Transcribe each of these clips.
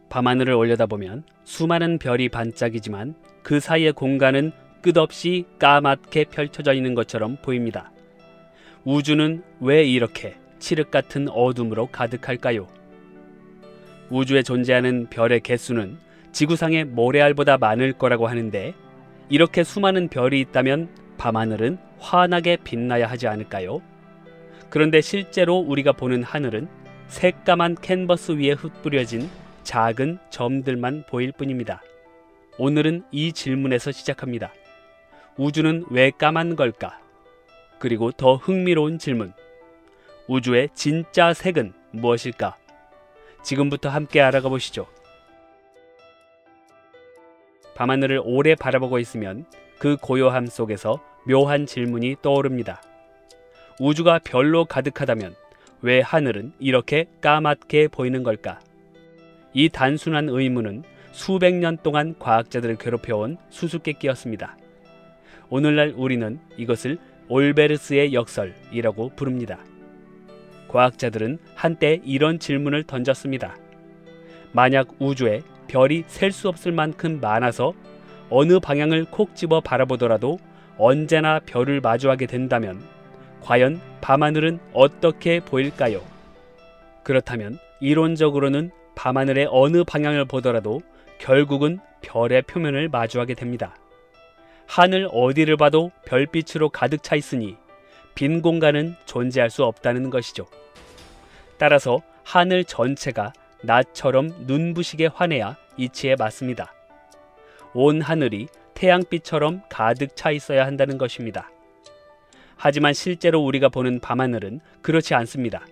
밤하늘을 올려다보면 수많은 별이 반짝이지만 그 사이의 공간은 끝없이 까맣게 펼쳐져 있는 것처럼 보입니다. 우주는 왜 이렇게 칠흑 같은 어둠으로 가득할까요? 우주에 존재하는 별의 개수는 지구상의 모래알보다 많을 거라고 하는데, 이렇게 수많은 별이 있다면 밤하늘은 환하게 빛나야 하지 않을까요? 그런데 실제로 우리가 보는 하늘은 새까만 캔버스 위에 흩뿌려진 작은 점들만 보일 뿐입니다. 오늘은 이 질문에서 시작합니다. 우주는 왜 까만 걸까? 그리고 더 흥미로운 질문, 우주의 진짜 색은 무엇일까? 지금부터 함께 알아가 보시죠. 밤하늘을 오래 바라보고 있으면 그 고요함 속에서 묘한 질문이 떠오릅니다. 우주가 별로 가득하다면 왜 하늘은 이렇게 까맣게 보이는 걸까? 이 단순한 의문은 수백 년 동안 과학자들을 괴롭혀온 수수께끼였습니다. 오늘날 우리는 이것을 올베르스의 역설이라고 부릅니다. 과학자들은 한때 이런 질문을 던졌습니다. 만약 우주에 별이 셀 수 없을 만큼 많아서 어느 방향을 콕 집어 바라보더라도 언제나 별을 마주하게 된다면 과연 밤하늘은 어떻게 보일까요? 그렇다면 이론적으로는 밤하늘의 어느 방향을 보더라도 결국은 별의 표면을 마주하게 됩니다. 하늘 어디를 봐도 별빛으로 가득 차 있으니 빈 공간은 존재할 수 없다는 것이죠. 따라서 하늘 전체가 나처럼 눈부시게 환해야 이치에 맞습니다. 온 하늘이 태양빛처럼 가득 차 있어야 한다는 것입니다. 하지만 실제로 우리가 보는 밤하늘은 그렇지 않습니다.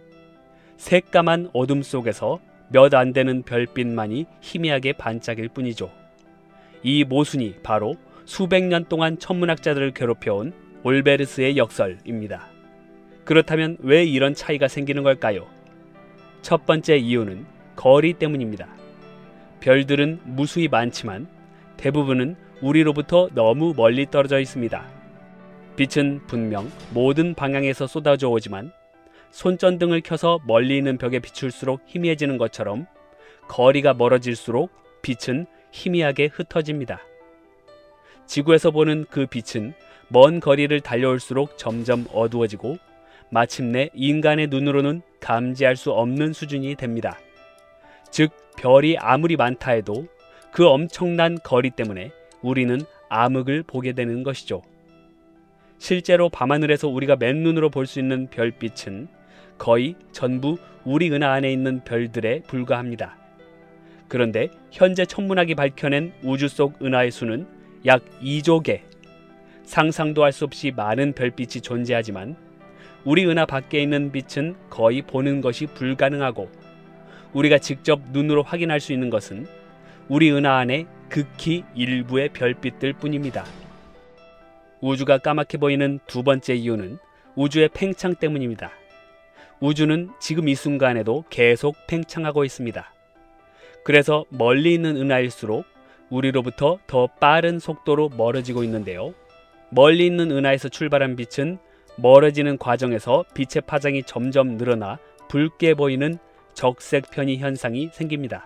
새까만 어둠 속에서 몇 안 되는 별빛만이 희미하게 반짝일 뿐이죠. 이 모순이 바로 수백 년 동안 천문학자들을 괴롭혀온 올베르스의 역설입니다. 그렇다면 왜 이런 차이가 생기는 걸까요? 첫 번째 이유는 거리 때문입니다. 별들은 무수히 많지만 대부분은 우리로부터 너무 멀리 떨어져 있습니다. 빛은 분명 모든 방향에서 쏟아져 오지만 손전등을 켜서 멀리 있는 벽에 비출수록 희미해지는 것처럼 거리가 멀어질수록 빛은 희미하게 흩어집니다. 지구에서 보는 그 빛은 먼 거리를 달려올수록 점점 어두워지고 마침내 인간의 눈으로는 감지할 수 없는 수준이 됩니다. 즉, 별이 아무리 많다 해도 그 엄청난 거리 때문에 우리는 암흑을 보게 되는 것이죠. 실제로 밤하늘에서 우리가 맨눈으로 볼 수 있는 별빛은 거의 전부 우리 은하 안에 있는 별들에 불과합니다. 그런데 현재 천문학이 밝혀낸 우주 속 은하의 수는 약 2조 개. 상상도 할 수 없이 많은 별빛이 존재하지만 우리 은하 밖에 있는 빛은 거의 보는 것이 불가능하고, 우리가 직접 눈으로 확인할 수 있는 것은 우리 은하 안에 극히 일부의 별빛들 뿐입니다. 우주가 까맣게 보이는 두 번째 이유는 우주의 팽창 때문입니다. 우주는 지금 이 순간에도 계속 팽창하고 있습니다. 그래서 멀리 있는 은하일수록 우리로부터 더 빠른 속도로 멀어지고 있는데요. 멀리 있는 은하에서 출발한 빛은 멀어지는 과정에서 빛의 파장이 점점 늘어나 붉게 보이는 적색 편의 현상이 생깁니다.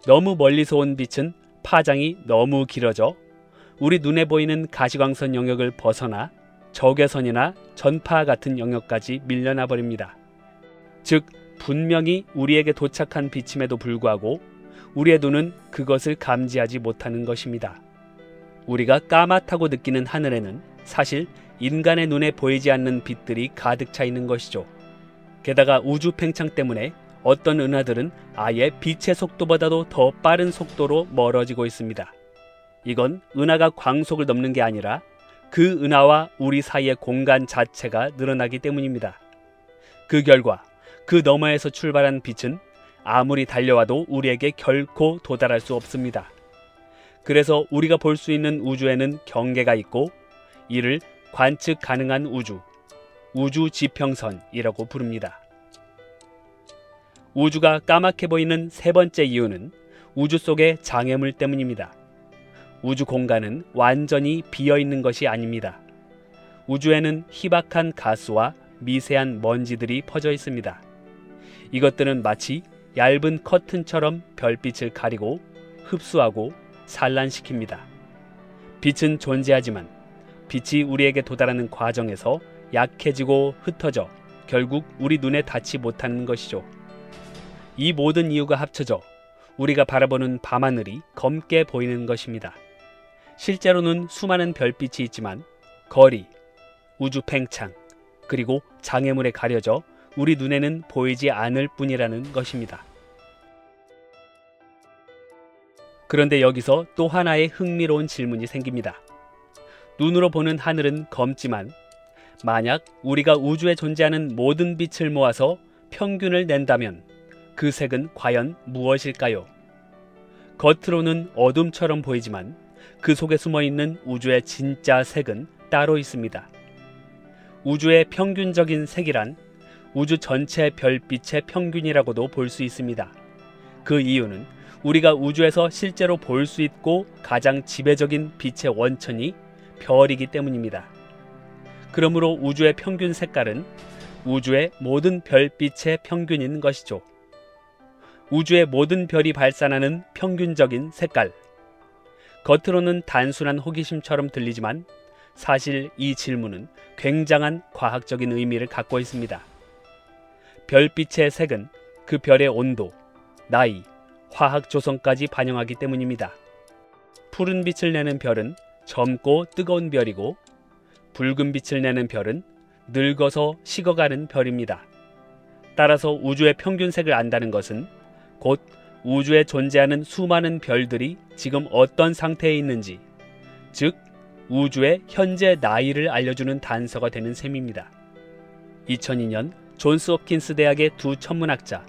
너무 멀리서 온 빛은 파장이 너무 길어져 우리 눈에 보이는 가시광선 영역을 벗어나 적외선이나 전파 같은 영역까지 밀려나 버립니다. 즉, 분명히 우리에게 도착한 빛임에도 불구하고 우리의 눈은 그것을 감지하지 못하는 것입니다. 우리가 까맣다고 느끼는 하늘에는 사실 인간의 눈에 보이지 않는 빛들이 가득 차 있는 것이죠. 게다가 우주 팽창 때문에 어떤 은하들은 아예 빛의 속도보다도 더 빠른 속도로 멀어지고 있습니다. 이건 은하가 광속을 넘는 게 아니라 그 은하와 우리 사이의 공간 자체가 늘어나기 때문입니다. 그 결과 그 너머에서 출발한 빛은 아무리 달려와도 우리에게 결코 도달할 수 없습니다. 그래서 우리가 볼 수 있는 우주에는 경계가 있고 이를 관측 가능한 우주, 우주 지평선이라고 부릅니다. 우주가 까맣게 보이는 세 번째 이유는 우주 속의 장애물 때문입니다. 우주 공간은 완전히 비어있는 것이 아닙니다. 우주에는 희박한 가스와 미세한 먼지들이 퍼져 있습니다. 이것들은 마치 얇은 커튼처럼 별빛을 가리고 흡수하고 산란시킵니다. 빛은 존재하지만 빛이 우리에게 도달하는 과정에서 약해지고 흩어져 결국 우리 눈에 닿지 못하는 것이죠. 이 모든 이유가 합쳐져 우리가 바라보는 밤하늘이 검게 보이는 것입니다. 실제로는 수많은 별빛이 있지만 거리, 우주 팽창, 그리고 장애물에 가려져 우리 눈에는 보이지 않을 뿐이라는 것입니다. 그런데 여기서 또 하나의 흥미로운 질문이 생깁니다. 눈으로 보는 하늘은 검지만 만약 우리가 우주에 존재하는 모든 빛을 모아서 평균을 낸다면 그 색은 과연 무엇일까요? 겉으로는 어둠처럼 보이지만 그 속에 숨어있는 우주의 진짜 색은 따로 있습니다. 우주의 평균적인 색이란 우주 전체 별빛의 평균이라고도 볼 수 있습니다. 그 이유는 우리가 우주에서 실제로 볼 수 있고 가장 지배적인 빛의 원천이 별이기 때문입니다. 그러므로 우주의 평균 색깔은 우주의 모든 별빛의 평균인 것이죠. 우주의 모든 별이 발산하는 평균적인 색깔. 겉으로는 단순한 호기심처럼 들리지만 사실 이 질문은 굉장한 과학적인 의미를 갖고 있습니다. 별빛의 색은 그 별의 온도, 나이, 화학 조성까지 반영하기 때문입니다. 푸른 빛을 내는 별은 젊고 뜨거운 별이고 붉은 빛을 내는 별은 늙어서 식어가는 별입니다. 따라서 우주의 평균색을 안다는 것은 곧 우주에 존재하는 수많은 별들이 지금 어떤 상태에 있는지, 즉 우주의 현재 나이를 알려주는 단서가 되는 셈입니다. 2002년 존스 홉킨스 대학의 두 천문학자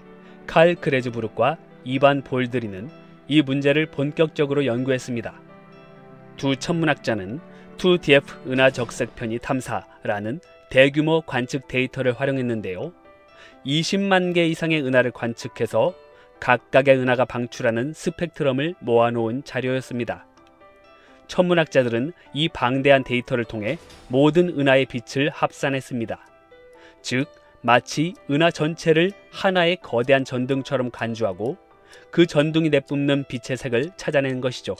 칼 그레즈부르크와 이반 볼드리는 이 문제를 본격적으로 연구했습니다. 두 천문학자는 2DF 은하 적색 편의 탐사라는 대규모 관측 데이터를 활용했는데요. 20만 개 이상의 은하를 관측해서 각각의 은하가 방출하는 스펙트럼을 모아놓은 자료였습니다. 천문학자들은 이 방대한 데이터를 통해 모든 은하의 빛을 합산했습니다. 즉, 마치 은하 전체를 하나의 거대한 전등처럼 간주하고 그 전등이 내뿜는 빛의 색을 찾아낸 것이죠.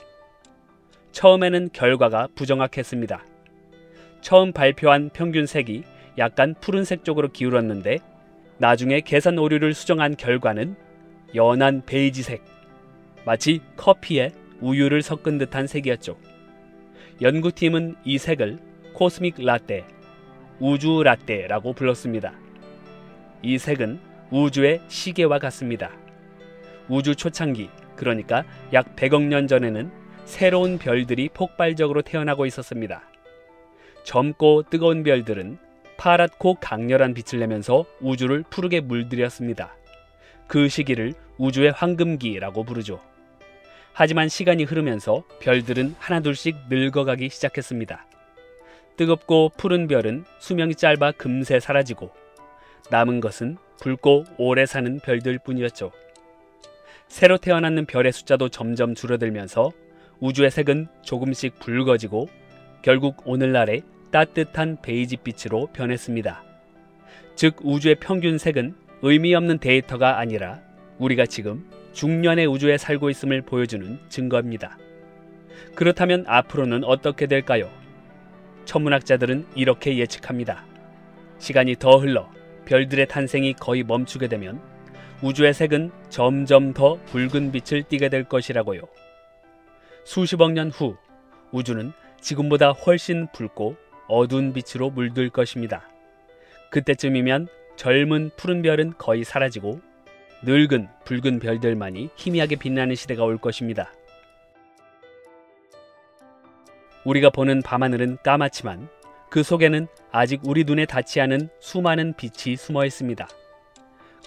처음에는 결과가 부정확했습니다. 처음 발표한 평균색이 약간 푸른색 쪽으로 기울었는데 나중에 계산 오류를 수정한 결과는 연한 베이지색, 마치 커피에 우유를 섞은 듯한 색이었죠. 연구팀은 이 색을 코스믹 라떼, 우주 라떼라고 불렀습니다. 이 색은 우주의 시계와 같습니다. 우주 초창기, 그러니까 약 100억 년 전에는 새로운 별들이 폭발적으로 태어나고 있었습니다. 젊고 뜨거운 별들은 파랗고 강렬한 빛을 내면서 우주를 푸르게 물들였습니다. 그 시기를 우주의 황금기라고 부르죠. 하지만 시간이 흐르면서 별들은 하나둘씩 늙어가기 시작했습니다. 뜨겁고 푸른 별은 수명이 짧아 금세 사라지고 남은 것은 붉고 오래 사는 별들 뿐이었죠. 새로 태어나는 별의 숫자도 점점 줄어들면서 우주의 색은 조금씩 붉어지고 결국 오늘날의 따뜻한 베이지빛으로 변했습니다. 즉 우주의 평균 색은 의미 없는 데이터가 아니라 우리가 지금 중년의 우주에 살고 있음을 보여주는 증거입니다. 그렇다면 앞으로는 어떻게 될까요? 천문학자들은 이렇게 예측합니다. 시간이 더 흘러 별들의 탄생이 거의 멈추게 되면 우주의 색은 점점 더 붉은 빛을 띠게 될 것이라고요. 수십억 년 후 우주는 지금보다 훨씬 붉고 어두운 빛으로 물들 것입니다. 그때쯤이면 젊은 푸른 별은 거의 사라지고 늙은 붉은 별들만이 희미하게 빛나는 시대가 올 것입니다. 우리가 보는 밤하늘은 까맣지만 그 속에는 아직 우리 눈에 닿지 않은 수많은 빛이 숨어 있습니다.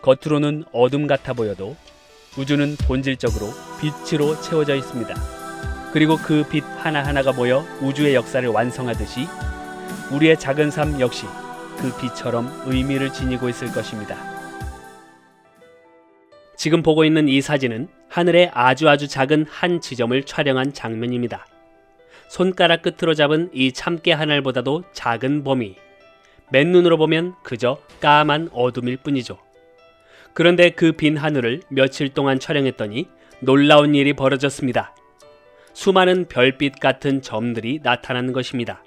겉으로는 어둠 같아 보여도 우주는 본질적으로 빛으로 채워져 있습니다. 그리고 그 빛 하나하나가 모여 우주의 역사를 완성하듯이 우리의 작은 삶 역시 그 빛처럼 의미를 지니고 있을 것입니다. 지금 보고 있는 이 사진은 하늘의 아주 작은 한 지점을 촬영한 장면입니다. 손가락 끝으로 잡은 이 참깨 한 알보다도 작은 범위. 맨눈으로 보면 그저 까만 어둠일 뿐이죠. 그런데 그 빈 하늘을 며칠 동안 촬영했더니 놀라운 일이 벌어졌습니다. 수많은 별빛 같은 점들이 나타나는 것입니다.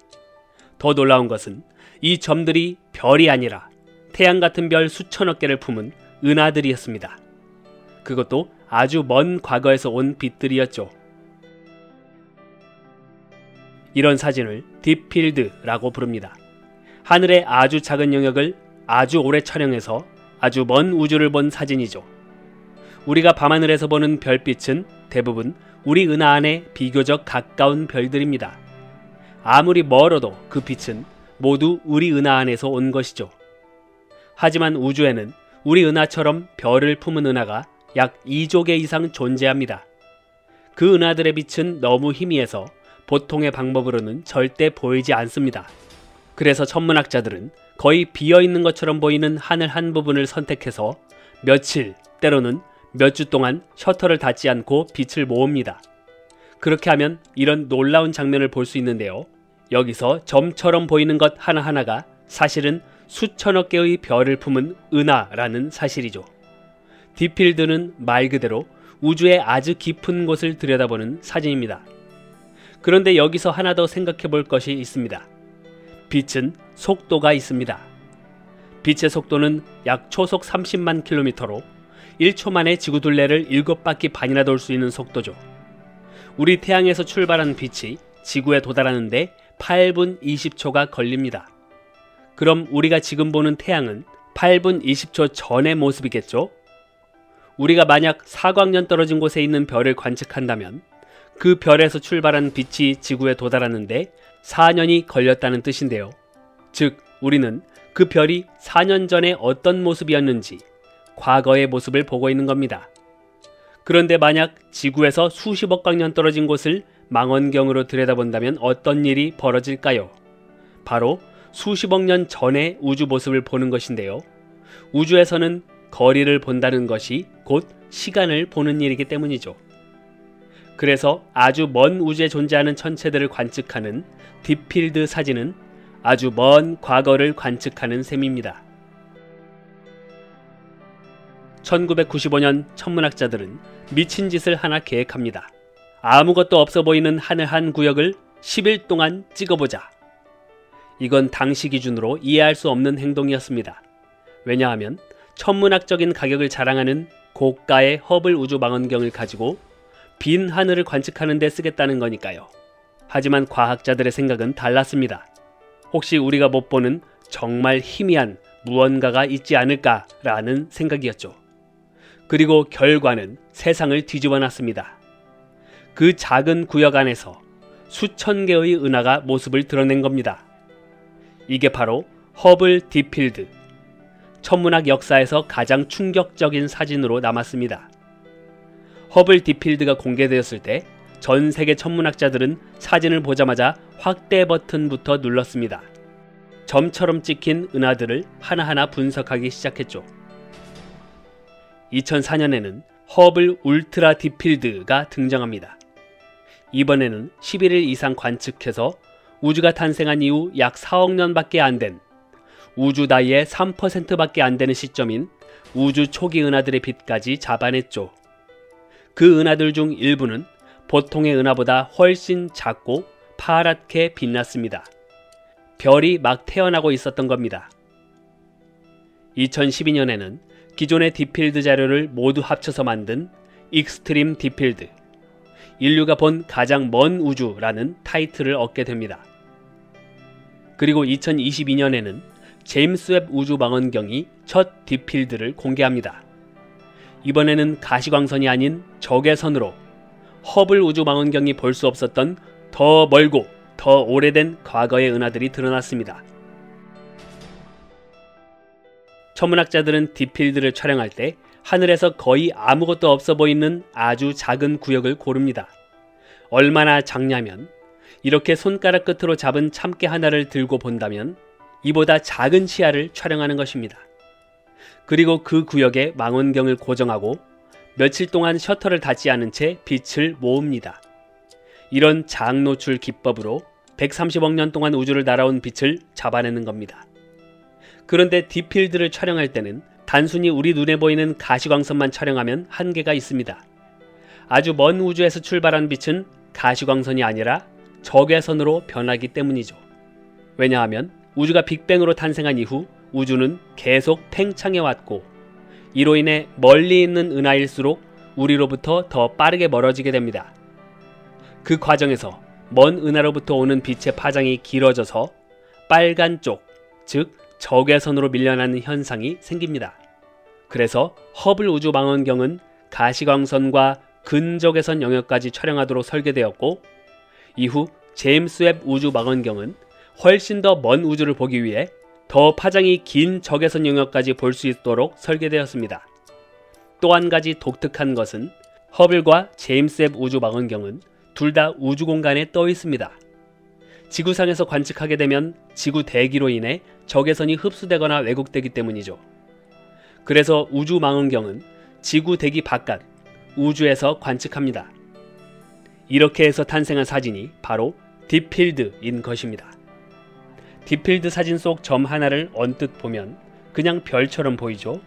더 놀라운 것은 이 점들이 별이 아니라 태양 같은 별 수천억 개를 품은 은하들이었습니다. 그것도 아주 먼 과거에서 온 빛들이었죠. 이런 사진을 딥필드라고 부릅니다. 하늘의 아주 작은 영역을 아주 오래 촬영해서 아주 먼 우주를 본 사진이죠. 우리가 밤하늘에서 보는 별빛은 대부분 우리 은하 안에 비교적 가까운 별들입니다. 아무리 멀어도 그 빛은 모두 우리 은하 안에서 온 것이죠. 하지만 우주에는 우리 은하처럼 별을 품은 은하가 약 2조 개 이상 존재합니다. 그 은하들의 빛은 너무 희미해서 보통의 방법으로는 절대 보이지 않습니다. 그래서 천문학자들은 거의 비어있는 것처럼 보이는 하늘 한 부분을 선택해서 며칠, 때로는 몇 주 동안 셔터를 닫지 않고 빛을 모읍니다. 그렇게 하면 이런 놀라운 장면을 볼 수 있는데요. 여기서 점처럼 보이는 것 하나하나가 사실은 수천억 개의 별을 품은 은하라는 사실이죠. 딥필드는 말 그대로 우주의 아주 깊은 곳을 들여다보는 사진입니다. 그런데 여기서 하나 더 생각해 볼 것이 있습니다. 빛은 속도가 있습니다. 빛의 속도는 약 초속 30만 킬로미터로 1초 만에 지구둘레를 7바퀴 반이나 돌 수 있는 속도죠. 우리 태양에서 출발한 빛이 지구에 도달하는데 8분 20초가 걸립니다. 그럼 우리가 지금 보는 태양은 8분 20초 전의 모습이겠죠? 우리가 만약 4광년 떨어진 곳에 있는 별을 관측한다면 그 별에서 출발한 빛이 지구에 도달하는데 4년이 걸렸다는 뜻인데요. 즉, 우리는 그 별이 4년 전에 어떤 모습이었는지 과거의 모습을 보고 있는 겁니다. 그런데 만약 지구에서 수십억 광년 떨어진 곳을 망원경으로 들여다본다면 어떤 일이 벌어질까요? 바로 수십억 년 전의 우주 모습을 보는 것인데요. 우주에서는 거리를 본다는 것이 곧 시간을 보는 일이기 때문이죠. 그래서 아주 먼 우주에 존재하는 천체들을 관측하는 딥필드 사진은 아주 먼 과거를 관측하는 셈입니다. 1995년 천문학자들은 미친 짓을 하나 계획합니다. 아무것도 없어 보이는 하늘 한 구역을 10일 동안 찍어보자. 이건 당시 기준으로 이해할 수 없는 행동이었습니다. 왜냐하면 천문학적인 가격을 자랑하는 고가의 허블 우주 망원경을 가지고 빈 하늘을 관측하는 데 쓰겠다는 거니까요. 하지만 과학자들의 생각은 달랐습니다. 혹시 우리가 못 보는 정말 희미한 무언가가 있지 않을까라는 생각이었죠. 그리고 결과는 세상을 뒤집어 놨습니다. 그 작은 구역 안에서 수천 개의 은하가 모습을 드러낸 겁니다. 이게 바로 허블 딥필드. 천문학 역사에서 가장 충격적인 사진으로 남았습니다. 허블 딥필드가 공개되었을 때 전 세계 천문학자들은 사진을 보자마자 확대 버튼부터 눌렀습니다. 점처럼 찍힌 은하들을 하나하나 분석하기 시작했죠. 2004년에는 허블 울트라 딥필드가 등장합니다. 이번에는 11일 이상 관측해서 우주가 탄생한 이후 약 4억 년밖에 안 된 우주 나이의 3%밖에 안 되는 시점인 우주 초기 은하들의 빛까지 잡아냈죠. 그 은하들 중 일부는 보통의 은하보다 훨씬 작고 파랗게 빛났습니다. 별이 막 태어나고 있었던 겁니다. 2012년에는 기존의 딥필드 자료를 모두 합쳐서 만든 익스트림 딥필드, 인류가 본 가장 먼 우주라는 타이틀을 얻게 됩니다. 그리고 2022년에는 제임스 웹 우주 망원경이 첫 딥필드를 공개합니다. 이번에는 가시광선이 아닌 적외선으로 허블 우주 망원경이 볼 수 없었던 더 멀고 더 오래된 과거의 은하들이 드러났습니다. 천문학자들은 딥필드를 촬영할 때 하늘에서 거의 아무것도 없어 보이는 아주 작은 구역을 고릅니다. 얼마나 작냐면 이렇게 손가락 끝으로 잡은 참깨 하나를 들고 본다면 이보다 작은 시야를 촬영하는 것입니다. 그리고 그 구역에 망원경을 고정하고 며칠 동안 셔터를 닫지 않은 채 빛을 모읍니다. 이런 장노출 기법으로 130억 년 동안 우주를 날아온 빛을 잡아내는 겁니다. 그런데 딥필드를 촬영할 때는 단순히 우리 눈에 보이는 가시광선만 촬영하면 한계가 있습니다. 아주 먼 우주에서 출발한 빛은 가시광선이 아니라 적외선으로 변하기 때문이죠. 왜냐하면 우주가 빅뱅으로 탄생한 이후 우주는 계속 팽창해 왔고, 이로 인해 멀리 있는 은하일수록 우리로부터 더 빠르게 멀어지게 됩니다. 그 과정에서 먼 은하로부터 오는 빛의 파장이 길어져서 빨간 쪽, 즉 적외선으로 밀려나는 현상이 생깁니다. 그래서 허블 우주망원경은 가시광선과 근적외선 영역까지 촬영하도록 설계되었고, 이후 제임스 웹 우주망원경은 훨씬 더 먼 우주를 보기 위해 더 파장이 긴 적외선 영역까지 볼 수 있도록 설계되었습니다. 또 한 가지 독특한 것은 허블과 제임스 웹 우주망원경은 둘 다 우주 공간에 떠 있습니다. 지구상에서 관측하게 되면 지구 대기로 인해 적외선이 흡수되거나 왜곡되기 때문이죠. 그래서 우주망원경은 지구 대기 바깥, 우주에서 관측합니다. 이렇게 해서 탄생한 사진이 바로 딥필드인 것입니다. 딥필드 사진 속 점 하나를 언뜻 보면 그냥 별처럼 보이죠?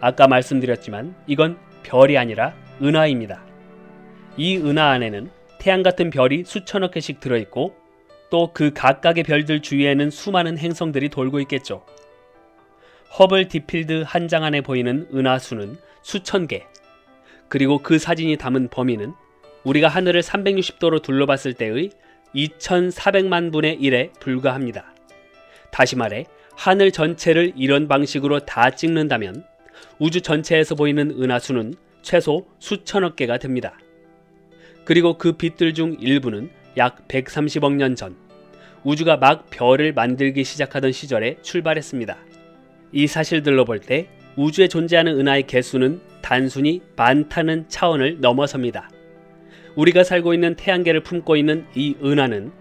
아까 말씀드렸지만 이건 별이 아니라 은하입니다. 이 은하 안에는 태양 같은 별이 수천억 개씩 들어있고, 또 그 각각의 별들 주위에는 수많은 행성들이 돌고 있겠죠. 허블 딥필드 한 장 안에 보이는 은하 수는 수천 개, 그리고 그 사진이 담은 범위는 우리가 하늘을 360도로 둘러봤을 때의 2400만 분의 1에 불과합니다. 다시 말해 하늘 전체를 이런 방식으로 다 찍는다면 우주 전체에서 보이는 은하 수는 최소 수천억 개가 됩니다. 그리고 그 빛들 중 일부는 약 130억 년 전 우주가 막 별을 만들기 시작하던 시절에 출발했습니다. 이 사실들로 볼 때 우주에 존재하는 은하의 개수는 단순히 많다는 차원을 넘어섭니다. 우리가 살고 있는 태양계를 품고 있는 이 은하는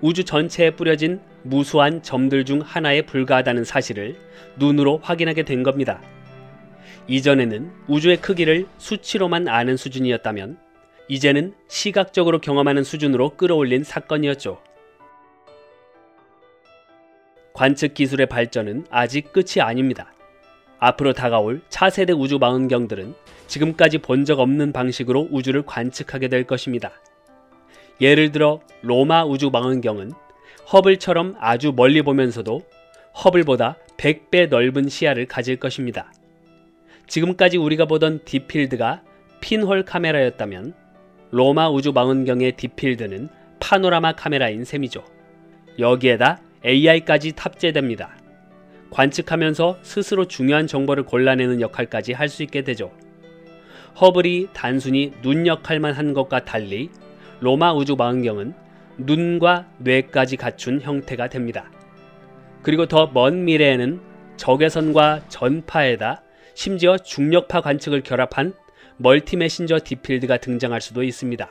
우주 전체에 뿌려진 무수한 점들 중 하나에 불과하다는 사실을 눈으로 확인하게 된 겁니다. 이전에는 우주의 크기를 수치로만 아는 수준이었다면 이제는 시각적으로 경험하는 수준으로 끌어올린 사건이었죠. 관측 기술의 발전은 아직 끝이 아닙니다. 앞으로 다가올 차세대 우주망원경들은 지금까지 본 적 없는 방식으로 우주를 관측하게 될 것입니다. 예를 들어 로마 우주망원경은 허블처럼 아주 멀리 보면서도 허블보다 100배 넓은 시야를 가질 것입니다. 지금까지 우리가 보던 딥필드가 핀홀 카메라였다면 로마 우주망원경의 딥필드는 파노라마 카메라인 셈이죠. 여기에다 AI까지 탑재됩니다. 관측하면서 스스로 중요한 정보를 골라내는 역할까지 할 수 있게 되죠. 허블이 단순히 눈 역할만 한 것과 달리 로마 우주망원경은 눈과 뇌까지 갖춘 형태가 됩니다. 그리고 더 먼 미래에는 적외선과 전파에다 심지어 중력파 관측을 결합한 멀티메신저 딥필드가 등장할 수도 있습니다.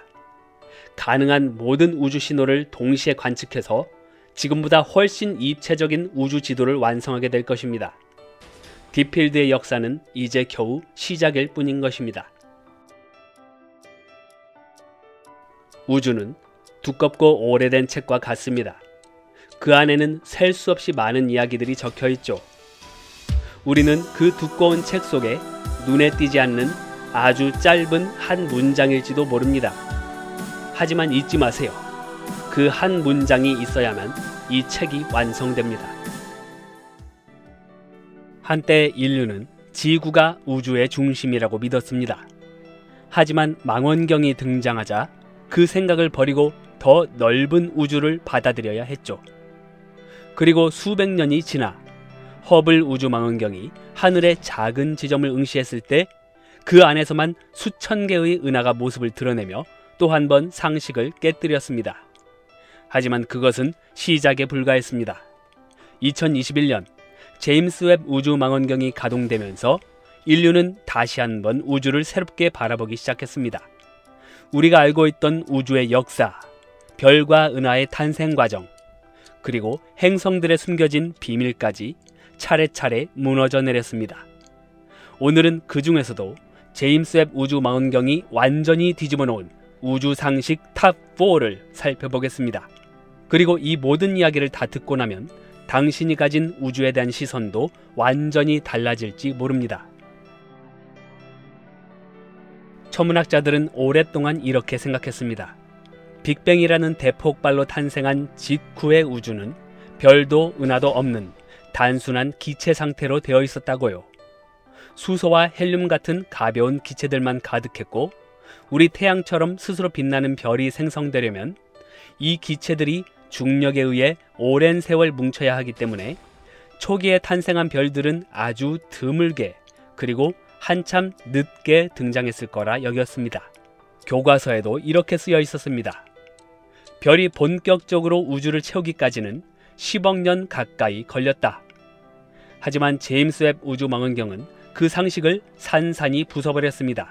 가능한 모든 우주 신호를 동시에 관측해서 지금보다 훨씬 입체적인 우주 지도를 완성하게 될 것입니다. 딥필드의 역사는 이제 겨우 시작일 뿐인 것입니다. 우주는 두껍고 오래된 책과 같습니다. 그 안에는 셀 수 없이 많은 이야기들이 적혀 있죠. 우리는 그 두꺼운 책 속에 눈에 띄지 않는 아주 짧은 한 문장일지도 모릅니다. 하지만 잊지 마세요. 그 한 문장이 있어야만 이 책이 완성됩니다. 한때 인류는 지구가 우주의 중심이라고 믿었습니다. 하지만 망원경이 등장하자 그 생각을 버리고 더 넓은 우주를 받아들여야 했죠. 그리고 수백 년이 지나 허블 우주망원경이 하늘의 작은 지점을 응시했을 때 그 안에서만 수천 개의 은하가 모습을 드러내며 또 한 번 상식을 깨뜨렸습니다. 하지만 그것은 시작에 불과했습니다. 2021년 제임스 웹 우주망원경이 가동되면서 인류는 다시 한번 우주를 새롭게 바라보기 시작했습니다. 우리가 알고 있던 우주의 역사, 별과 은하의 탄생 과정, 그리고 행성들의 숨겨진 비밀까지 차례차례 무너져 내렸습니다. 오늘은 그 중에서도 제임스 웹 우주망원경이 완전히 뒤집어 놓은 우주 상식 탑 4를 살펴보겠습니다. 그리고 이 모든 이야기를 다 듣고 나면 당신이 가진 우주에 대한 시선도 완전히 달라질지 모릅니다. 천문학자들은 오랫동안 이렇게 생각했습니다. 빅뱅이라는 대폭발로 탄생한 직후의 우주는 별도 은하도 없는 단순한 기체 상태로 되어 있었다고요. 수소와 헬륨 같은 가벼운 기체들만 가득했고, 우리 태양처럼 스스로 빛나는 별이 생성되려면 이 기체들이 중력에 의해 오랜 세월 뭉쳐야 하기 때문에 초기에 탄생한 별들은 아주 드물게, 그리고 한참 늦게 등장했을 거라 여겼습니다. 교과서에도 이렇게 쓰여 있었습니다. 별이 본격적으로 우주를 채우기까지는 10억 년 가까이 걸렸다. 하지만 제임스 웹 우주망원경은 그 상식을 산산이 부숴버렸습니다.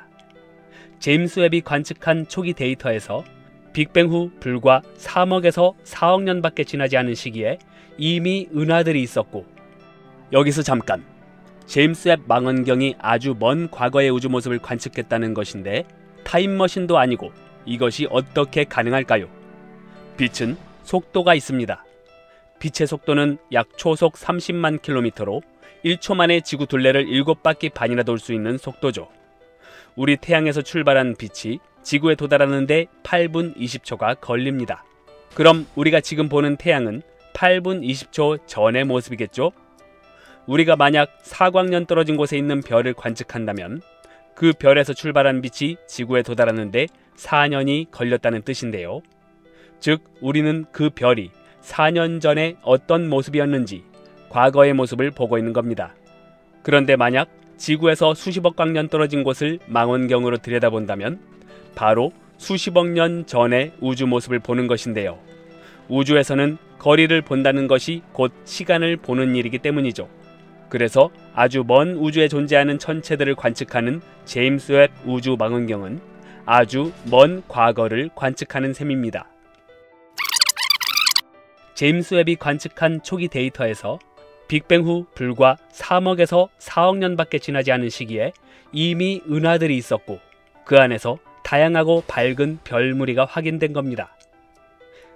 제임스 웹이 관측한 초기 데이터에서 빅뱅 후 불과 3억에서 4억 년밖에 지나지 않은 시기에 이미 은하들이 있었고, 여기서 잠깐, 제임스 웹 망원경이 아주 먼 과거의 우주 모습을 관측했다는 것인데 타임머신도 아니고 이것이 어떻게 가능할까요? 빛은 속도가 있습니다. 빛의 속도는 약 초속 30만 킬로미터로 1초 만에 지구 둘레를 7바퀴 반이나 돌 수 있는 속도죠. 우리 태양에서 출발한 빛이 지구에 도달하는데 8분 20초가 걸립니다. 그럼 우리가 지금 보는 태양은 8분 20초 전의 모습이겠죠? 우리가 만약 4광년 떨어진 곳에 있는 별을 관측한다면 그 별에서 출발한 빛이 지구에 도달하는데 4년이 걸렸다는 뜻인데요. 즉, 우리는 그 별이 4년 전에 어떤 모습이었는지 과거의 모습을 보고 있는 겁니다. 그런데 만약 지구에서 수십억 광년 떨어진 곳을 망원경으로 들여다본다면 바로 수십억 년 전의 우주 모습을 보는 것인데요. 우주에서는 거리를 본다는 것이 곧 시간을 보는 일이기 때문이죠. 그래서 아주 먼 우주에 존재하는 천체들을 관측하는 제임스 웹 우주 망원경은 아주 먼 과거를 관측하는 셈입니다. 제임스 웹이 관측한 초기 데이터에서 빅뱅 후 불과 3억에서 4억 년밖에 지나지 않은 시기에 이미 은하들이 있었고, 그 안에서 다양하고 밝은 별무리가 확인된 겁니다.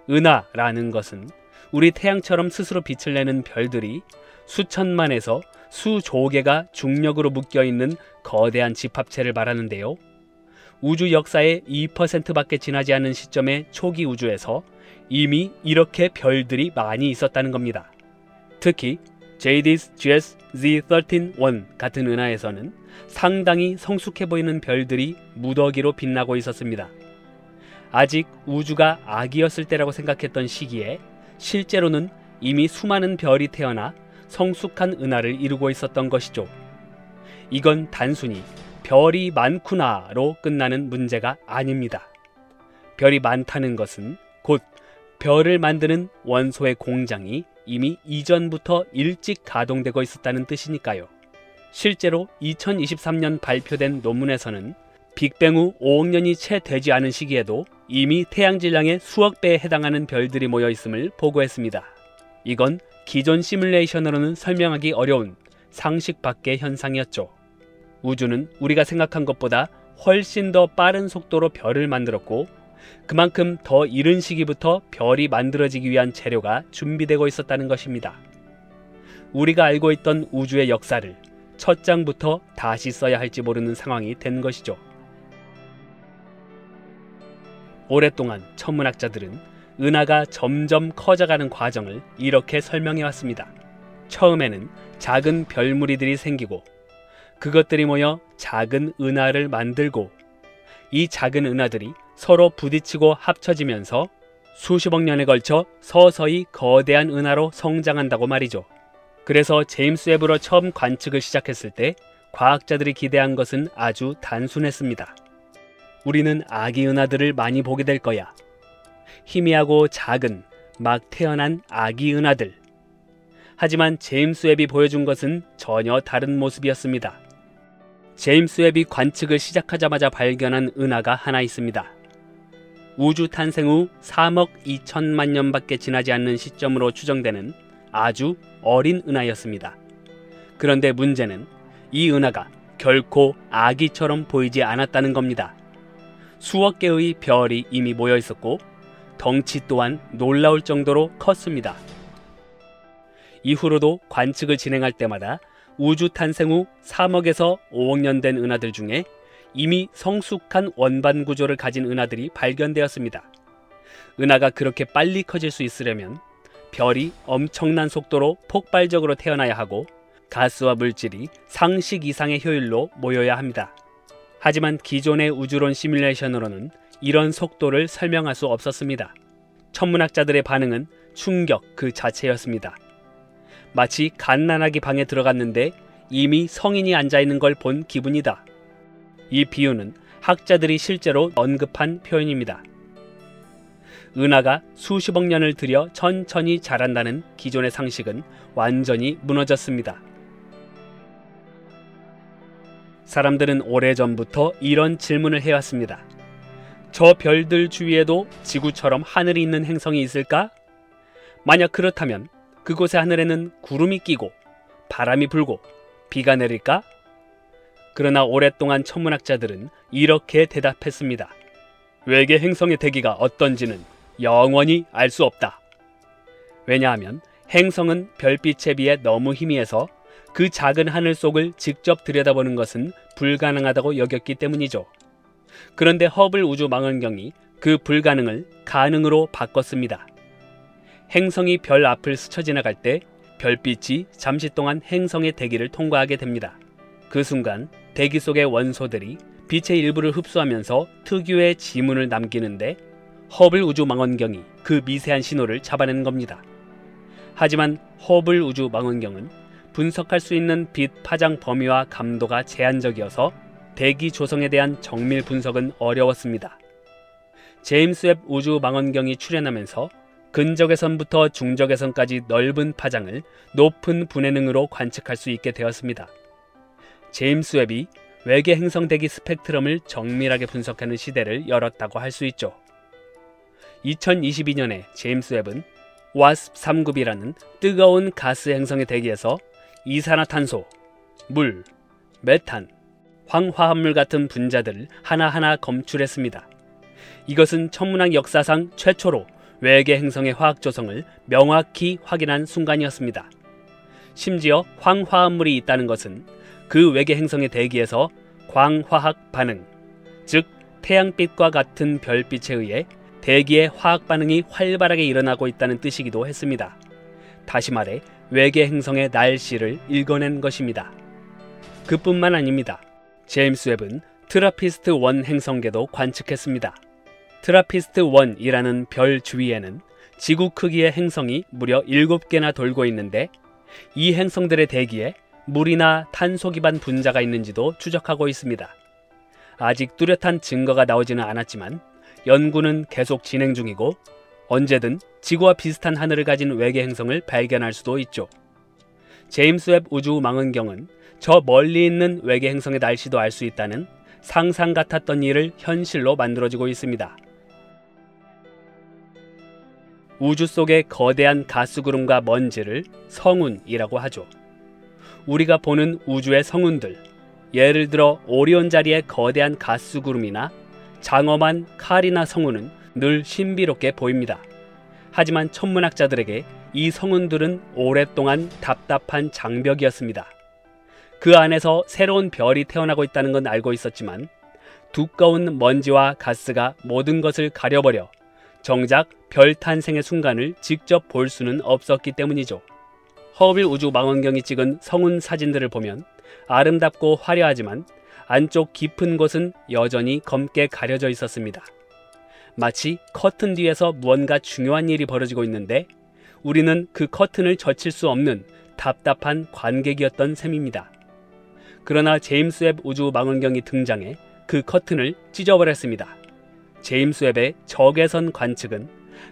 은하라는 것은 우리 태양처럼 스스로 빛을 내는 별들이 수천만에서 수조 개가 중력으로 묶여있는 거대한 집합체를 말하는데요. 우주 역사의 2%밖에 지나지 않은 시점의 초기 우주에서 이미 이렇게 별들이 많이 있었다는 겁니다. 특히 JDS GS Z13-1 같은 은하에서는 상당히 성숙해 보이는 별들이 무더기로 빛나고 있었습니다. 아직 우주가 아기였을 때라고 생각했던 시기에 실제로는 이미 수많은 별이 태어나 성숙한 은하를 이루고 있었던 것이죠. 이건 단순히 별이 많구나로 끝나는 문제가 아닙니다. 별이 많다는 것은 곧 별을 만드는 원소의 공장이 이미 이전부터 일찍 가동되고 있었다는 뜻이니까요. 실제로 2023년 발표된 논문에서는 빅뱅 후 5억 년이 채 되지 않은 시기에도 이미 태양 질량의 수억 배에 해당하는 별들이 모여 있음을 보고했습니다. 이건 기존 시뮬레이션으로는 설명하기 어려운 상식 밖의 현상이었죠. 우주는 우리가 생각한 것보다 훨씬 더 빠른 속도로 별을 만들었고, 그만큼 더 이른 시기부터 별이 만들어지기 위한 재료가 준비되고 있었다는 것입니다. 우리가 알고 있던 우주의 역사를 첫 장부터 다시 써야 할지 모르는 상황이 된 것이죠. 오랫동안 천문학자들은 은하가 점점 커져가는 과정을 이렇게 설명해 왔습니다. 처음에는 작은 별무리들이 생기고, 그것들이 모여 작은 은하를 만들고, 이 작은 은하들이 서로 부딪히고 합쳐지면서 수십억 년에 걸쳐 서서히 거대한 은하로 성장한다고 말이죠. 그래서 제임스 웹으로 처음 관측을 시작했을 때 과학자들이 기대한 것은 아주 단순했습니다. 우리는 아기 은하들을 많이 보게 될 거야. 희미하고 작은 막 태어난 아기 은하들. 하지만 제임스 웹이 보여준 것은 전혀 다른 모습이었습니다. 제임스 웹이 관측을 시작하자마자 발견한 은하가 하나 있습니다. 우주 탄생 후 3억 2천만 년밖에 지나지 않는 시점으로 추정되는 아주 어린 은하였습니다. 그런데 문제는 이 은하가 결코 아기처럼 보이지 않았다는 겁니다. 수억 개의 별이 이미 모여 있었고 덩치 또한 놀라울 정도로 컸습니다. 이후로도 관측을 진행할 때마다 우주 탄생 후 3억에서 5억 년 된 은하들 중에 이미 성숙한 원반 구조를 가진 은하들이 발견되었습니다. 은하가 그렇게 빨리 커질 수 있으려면 별이 엄청난 속도로 폭발적으로 태어나야 하고 가스와 물질이 상식 이상의 효율로 모여야 합니다. 하지만 기존의 우주론 시뮬레이션으로는 이런 속도를 설명할 수 없었습니다. 천문학자들의 반응은 충격 그 자체였습니다. 마치 갓난아기 방에 들어갔는데 이미 성인이 앉아있는 걸 본 기분이다. 이 비유는 학자들이 실제로 언급한 표현입니다. 은하가 수십억 년을 들여 천천히 자란다는 기존의 상식은 완전히 무너졌습니다. 사람들은 오래전부터 이런 질문을 해왔습니다. 저 별들 주위에도 지구처럼 하늘이 있는 행성이 있을까? 만약 그렇다면 그곳의 하늘에는 구름이 끼고 바람이 불고 비가 내릴까? 그러나 오랫동안 천문학자들은 이렇게 대답했습니다. 외계 행성의 대기가 어떤지는 영원히 알 수 없다. 왜냐하면 행성은 별빛에 비해 너무 희미해서 그 작은 하늘 속을 직접 들여다보는 것은 불가능하다고 여겼기 때문이죠. 그런데 허블 우주망원경이 그 불가능을 가능으로 바꿨습니다. 행성이 별 앞을 스쳐 지나갈 때 별빛이 잠시 동안 행성의 대기를 통과하게 됩니다. 그 순간 대기 속의 원소들이 빛의 일부를 흡수하면서 특유의 지문을 남기는데 허블 우주망원경이 그 미세한 신호를 잡아내는 겁니다. 하지만 허블 우주망원경은 분석할 수 있는 빛 파장 범위와 감도가 제한적이어서 대기 조성에 대한 정밀 분석은 어려웠습니다. 제임스 웹 우주망원경이 출현하면서 근적외선부터 중적외선까지 넓은 파장을 높은 분해능으로 관측할 수 있게 되었습니다. 제임스 웹이 외계 행성 대기 스펙트럼을 정밀하게 분석하는 시대를 열었다고 할 수 있죠. 2022년에 제임스 웹은 WASP-3급이라는 뜨거운 가스 행성의 대기에서 이산화탄소, 물, 메탄, 황화합물 같은 분자들을 하나하나 검출했습니다. 이것은 천문학 역사상 최초로 외계 행성의 화학 조성을 명확히 확인한 순간이었습니다. 심지어 황화합물이 있다는 것은 그 외계 행성의 대기에서 광화학 반응, 즉 태양빛과 같은 별빛에 의해 대기의 화학 반응이 활발하게 일어나고 있다는 뜻이기도 했습니다. 다시 말해 외계 행성의 날씨를 읽어낸 것입니다. 그뿐만 아닙니다. 제임스 웹은 트라피스트-1 행성계도 관측했습니다. 트라피스트-1이라는 별 주위에는 지구 크기의 행성이 무려 7개나 돌고 있는데 이 행성들의 대기에 물이나 탄소 기반 분자가 있는지도 추적하고 있습니다. 아직 뚜렷한 증거가 나오지는 않았지만 연구는 계속 진행 중이고 언제든 지구와 비슷한 하늘을 가진 외계 행성을 발견할 수도 있죠. 제임스 웹 우주망원경은 저 멀리 있는 외계 행성의 날씨도 알 수 있다는 상상 같았던 일을 현실로 만들어지고 있습니다. 우주 속의 거대한 가스구름과 먼지를 성운이라고 하죠. 우리가 보는 우주의 성운들, 예를 들어 오리온 자리의 거대한 가스구름이나 장엄한 카리나 성운은 늘 신비롭게 보입니다. 하지만 천문학자들에게 이 성운들은 오랫동안 답답한 장벽이었습니다. 그 안에서 새로운 별이 태어나고 있다는 건 알고 있었지만 두꺼운 먼지와 가스가 모든 것을 가려버려 정작 별 탄생의 순간을 직접 볼 수는 없었기 때문이죠. 허블 우주망원경이 찍은 성운 사진들을 보면 아름답고 화려하지만 안쪽 깊은 곳은 여전히 검게 가려져 있었습니다. 마치 커튼 뒤에서 무언가 중요한 일이 벌어지고 있는데 우리는 그 커튼을 젖힐 수 없는 답답한 관객이었던 셈입니다. 그러나 제임스 웹 우주망원경이 등장해 그 커튼을 찢어버렸습니다. 제임스 웹의 적외선 관측은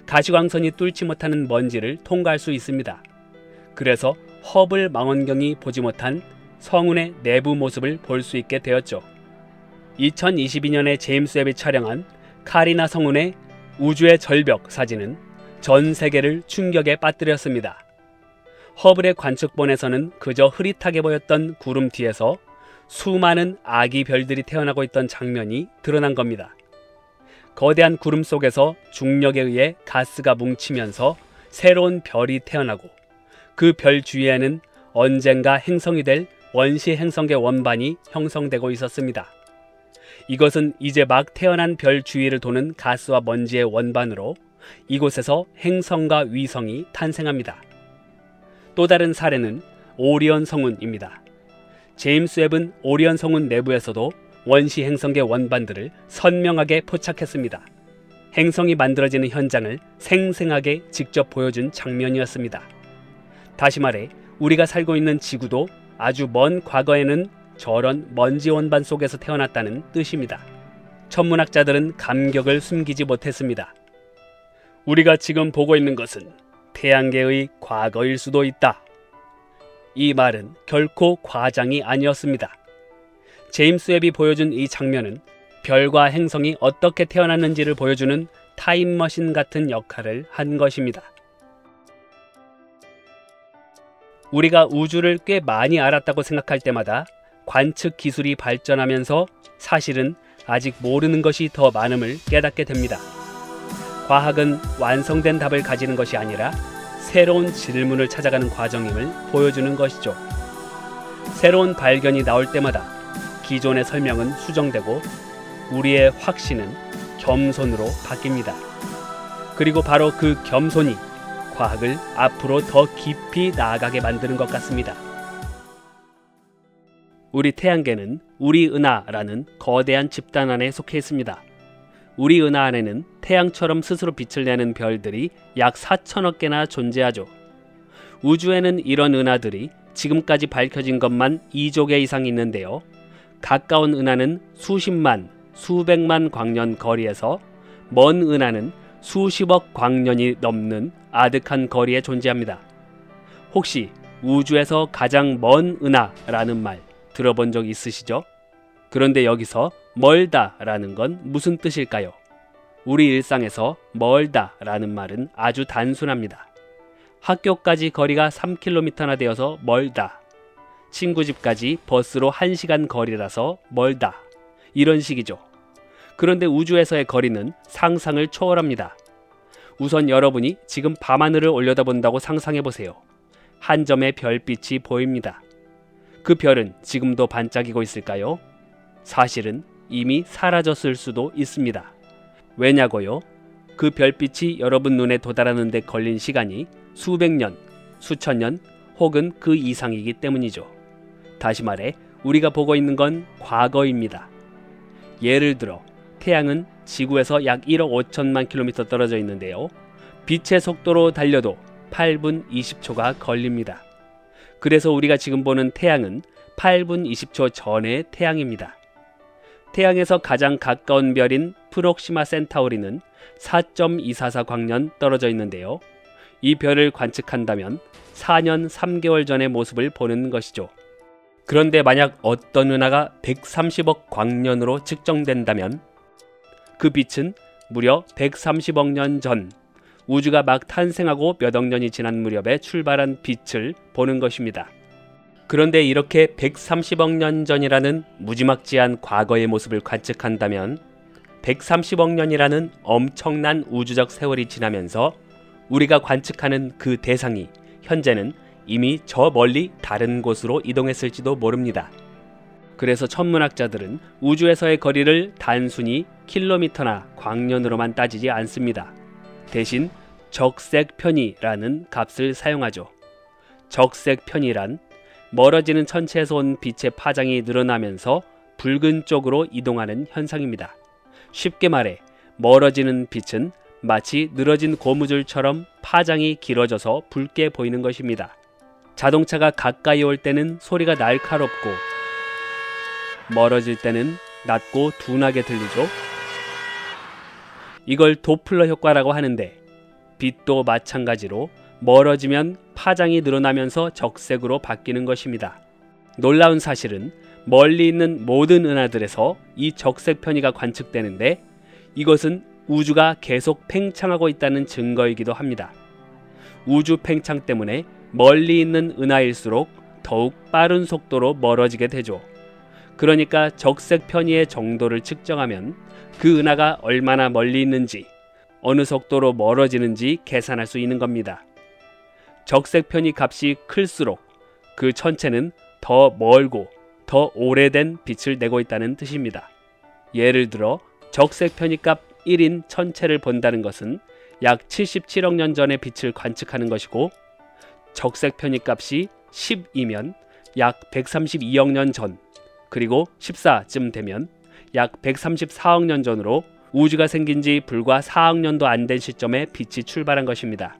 가시광선이 뚫지 못하는 먼지를 통과할 수 있습니다. 그래서 허블 망원경이 보지 못한 성운의 내부 모습을 볼 수 있게 되었죠. 2022년에 제임스 웹이 촬영한 카리나 성운의 우주의 절벽 사진은 전 세계를 충격에 빠뜨렸습니다. 허블의 관측본에서는 그저 흐릿하게 보였던 구름 뒤에서 수많은 아기 별들이 태어나고 있던 장면이 드러난 겁니다. 거대한 구름 속에서 중력에 의해 가스가 뭉치면서 새로운 별이 태어나고 그 별 주위에는 언젠가 행성이 될 원시 행성계 원반이 형성되고 있었습니다. 이것은 이제 막 태어난 별 주위를 도는 가스와 먼지의 원반으로 이곳에서 행성과 위성이 탄생합니다. 또 다른 사례는 오리온 성운입니다. 제임스 웹은 오리온 성운 내부에서도 원시 행성계 원반들을 선명하게 포착했습니다. 행성이 만들어지는 현장을 생생하게 직접 보여준 장면이었습니다. 다시 말해 우리가 살고 있는 지구도 아주 먼 과거에는 저런 먼지 원반 속에서 태어났다는 뜻입니다. 천문학자들은 감격을 숨기지 못했습니다. 우리가 지금 보고 있는 것은 태양계의 과거일 수도 있다. 이 말은 결코 과장이 아니었습니다. 제임스 웹이 보여준 이 장면은 별과 행성이 어떻게 태어났는지를 보여주는 타임머신 같은 역할을 한 것입니다. 우리가 우주를 꽤 많이 알았다고 생각할 때마다 관측 기술이 발전하면서 사실은 아직 모르는 것이 더 많음을 깨닫게 됩니다. 과학은 완성된 답을 가지는 것이 아니라 새로운 질문을 찾아가는 과정임을 보여주는 것이죠. 새로운 발견이 나올 때마다 기존의 설명은 수정되고 우리의 확신은 겸손으로 바뀝니다. 그리고 바로 그 겸손이 과학을 앞으로 더 깊이 나아가게 만드는 것 같습니다. 우리 태양계는 우리 은하라는 거대한 집단 안에 속해 있습니다. 우리 은하 안에는 태양처럼 스스로 빛을 내는 별들이 약 4천억 개나 존재하죠. 우주에는 이런 은하들이 지금까지 밝혀진 것만 2조 개 이상 있는데요. 가까운 은하는 수십만, 수백만 광년 거리에서 먼 은하는 수십억 광년이 넘는 아득한 거리에 존재합니다. 혹시 우주에서 가장 먼 은하라는 말 들어본 적 있으시죠? 그런데 여기서 멀다라는 건 무슨 뜻일까요? 우리 일상에서 멀다라는 말은 아주 단순합니다. 학교까지 거리가 3km나 되어서 멀다. 친구 집까지 버스로 1시간 거리라서 멀다. 이런 식이죠. 그런데 우주에서의 거리는 상상을 초월합니다. 우선 여러분이 지금 밤하늘을 올려다본다고 상상해보세요. 한 점의 별빛이 보입니다. 그 별은 지금도 반짝이고 있을까요? 사실은 이미 사라졌을 수도 있습니다. 왜냐고요? 그 별빛이 여러분 눈에 도달하는 데 걸린 시간이 수백 년, 수천 년 혹은 그 이상이기 때문이죠. 다시 말해 우리가 보고 있는 건 과거입니다. 예를 들어 태양은 지구에서 약 1억 5천만 킬로미터 떨어져 있는데요. 빛의 속도로 달려도 8분 20초가 걸립니다. 그래서 우리가 지금 보는 태양은 8분 20초 전의 태양입니다. 태양에서 가장 가까운 별인 프록시마 센타우리는 4.244 광년 떨어져 있는데요. 이 별을 관측한다면 4년 3개월 전의 모습을 보는 것이죠. 그런데 만약 어떤 은하가 130억 광년으로 측정된다면 그 빛은 무려 130억 년 전, 우주가 막 탄생하고 몇 억 년이 지난 무렵에 출발한 빛을 보는 것입니다. 그런데 이렇게 130억 년 전이라는 무지막지한 과거의 모습을 관측한다면 130억 년이라는 엄청난 우주적 세월이 지나면서 우리가 관측하는 그 대상이 현재는 이미 저 멀리 다른 곳으로 이동했을지도 모릅니다. 그래서 천문학자들은 우주에서의 거리를 단순히 킬로미터나 광년으로만 따지지 않습니다. 대신 적색 편이라는 값을 사용하죠. 적색 편이란 멀어지는 천체에서 온 빛의 파장이 늘어나면서 붉은 쪽으로 이동하는 현상입니다. 쉽게 말해 멀어지는 빛은 마치 늘어진 고무줄처럼 파장이 길어져서 붉게 보이는 것입니다. 자동차가 가까이 올 때는 소리가 날카롭고 멀어질 때는 낮고 둔하게 들리죠. 이걸 도플러 효과라고 하는데 빛도 마찬가지로 멀어지면 파장이 늘어나면서 적색으로 바뀌는 것입니다. 놀라운 사실은 멀리 있는 모든 은하들에서 이 적색 편이가 관측되는데 이것은 우주가 계속 팽창하고 있다는 증거이기도 합니다. 우주 팽창 때문에 멀리 있는 은하일수록 더욱 빠른 속도로 멀어지게 되죠. 그러니까 적색 편이의 정도를 측정하면 그 은하가 얼마나 멀리 있는지, 어느 속도로 멀어지는지 계산할 수 있는 겁니다. 적색 편익 값이 클수록 그 천체는 더 멀고 더 오래된 빛을 내고 있다는 뜻입니다. 예를 들어 적색 편익값 1인 천체를 본다는 것은 약 77억 년 전의 빛을 관측하는 것이고, 적색 편익값이 10이면 약 132억 년 전, 그리고 14쯤 되면 약 134억 년 전으로 우주가 생긴 지 불과 4억 년도 안 된 시점에 빛이 출발한 것입니다.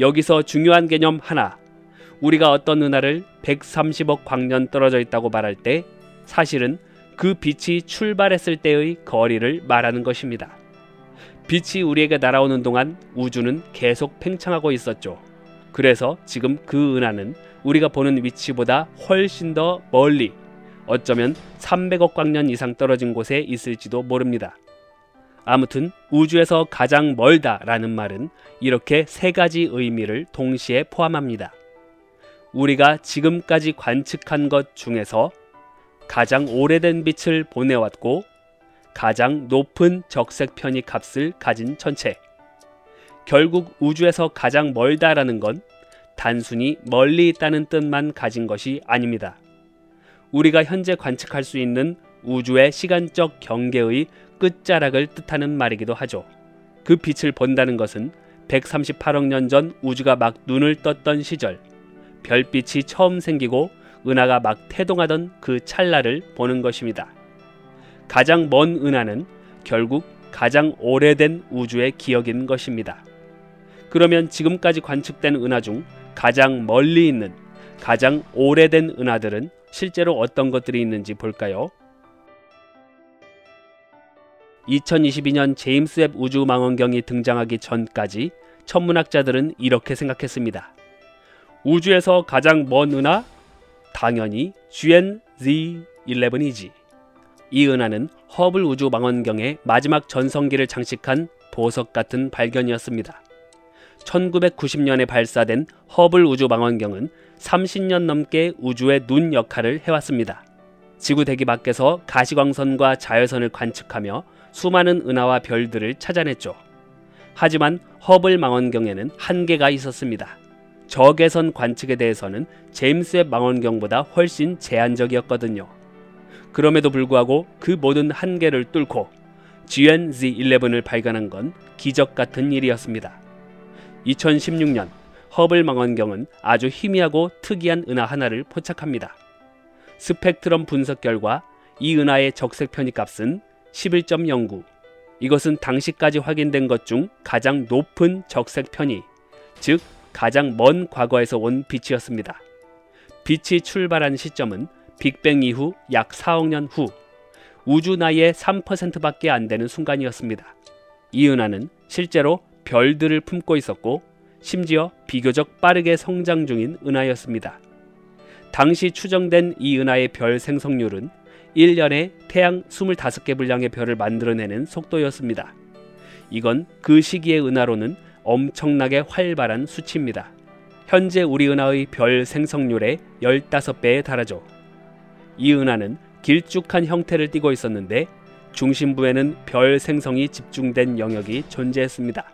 여기서 중요한 개념 하나, 우리가 어떤 은하를 130억 광년 떨어져 있다고 말할 때 사실은 그 빛이 출발했을 때의 거리를 말하는 것입니다. 빛이 우리에게 날아오는 동안 우주는 계속 팽창하고 있었죠. 그래서 지금 그 은하는 우리가 보는 위치보다 훨씬 더 멀리, 어쩌면 300억 광년 이상 떨어진 곳에 있을지도 모릅니다. 아무튼 우주에서 가장 멀다라는 말은 이렇게 세 가지 의미를 동시에 포함합니다. 우리가 지금까지 관측한 것 중에서 가장 오래된 빛을 보내왔고 가장 높은 적색 편익 값을 가진 천체. 결국 우주에서 가장 멀다라는 건 단순히 멀리 있다는 뜻만 가진 것이 아닙니다. 우리가 현재 관측할 수 있는 우주의 시간적 경계의 끝자락을 뜻하는 말이기도 하죠. 그 빛을 본다는 것은 138억 년 전 우주가 막 눈을 떴던 시절, 별빛이 처음 생기고 은하가 막 태동하던 그 찰나를 보는 것입니다. 가장 먼 은하는 결국 가장 오래된 우주의 기억인 것입니다. 그러면 지금까지 관측된 은하 중 가장 멀리 있는, 가장 오래된 은하들은 실제로 어떤 것들이 있는지 볼까요? 2022년 제임스 웹 우주망원경이 등장하기 전까지 천문학자들은 이렇게 생각했습니다. 우주에서 가장 먼 은하? 당연히 GN-Z11이지. 이 은하는 허블 우주망원경의 마지막 전성기를 장식한 보석 같은 발견이었습니다. 1990년에 발사된 허블 우주망원경은 30년 넘게 우주의 눈 역할을 해왔습니다. 지구 대기 밖에서 가시광선과 자외선을 관측하며 수많은 은하와 별들을 찾아냈죠. 하지만 허블 망원경에는 한계가 있었습니다. 적외선 관측에 대해서는 제임스 웹 망원경보다 훨씬 제한적이었거든요. 그럼에도 불구하고 그 모든 한계를 뚫고 GN-Z11을 발견한 건 기적 같은 일이었습니다. 2016년 허블 망원경은 아주 희미하고 특이한 은하 하나를 포착합니다. 스펙트럼 분석 결과 이 은하의 적색 편익 값은 11.09. 이것은 당시까지 확인된 것 중 가장 높은 적색 편익, 즉 가장 먼 과거에서 온 빛이었습니다. 빛이 출발한 시점은 빅뱅 이후 약 4억 년 후, 우주 나이의 3%밖에 안 되는 순간이었습니다. 이 은하는 실제로 별들을 품고 있었고 심지어 비교적 빠르게 성장 중인 은하였습니다. 당시 추정된 이 은하의 별 생성률은 1년에 태양 25개 분량의 별을 만들어내는 속도였습니다. 이건 그 시기의 은하로는 엄청나게 활발한 수치입니다. 현재 우리 은하의 별 생성률의 15배에 달하죠. 이 은하는 길쭉한 형태를 띠고 있었는데 중심부에는 별 생성이 집중된 영역이 존재했습니다.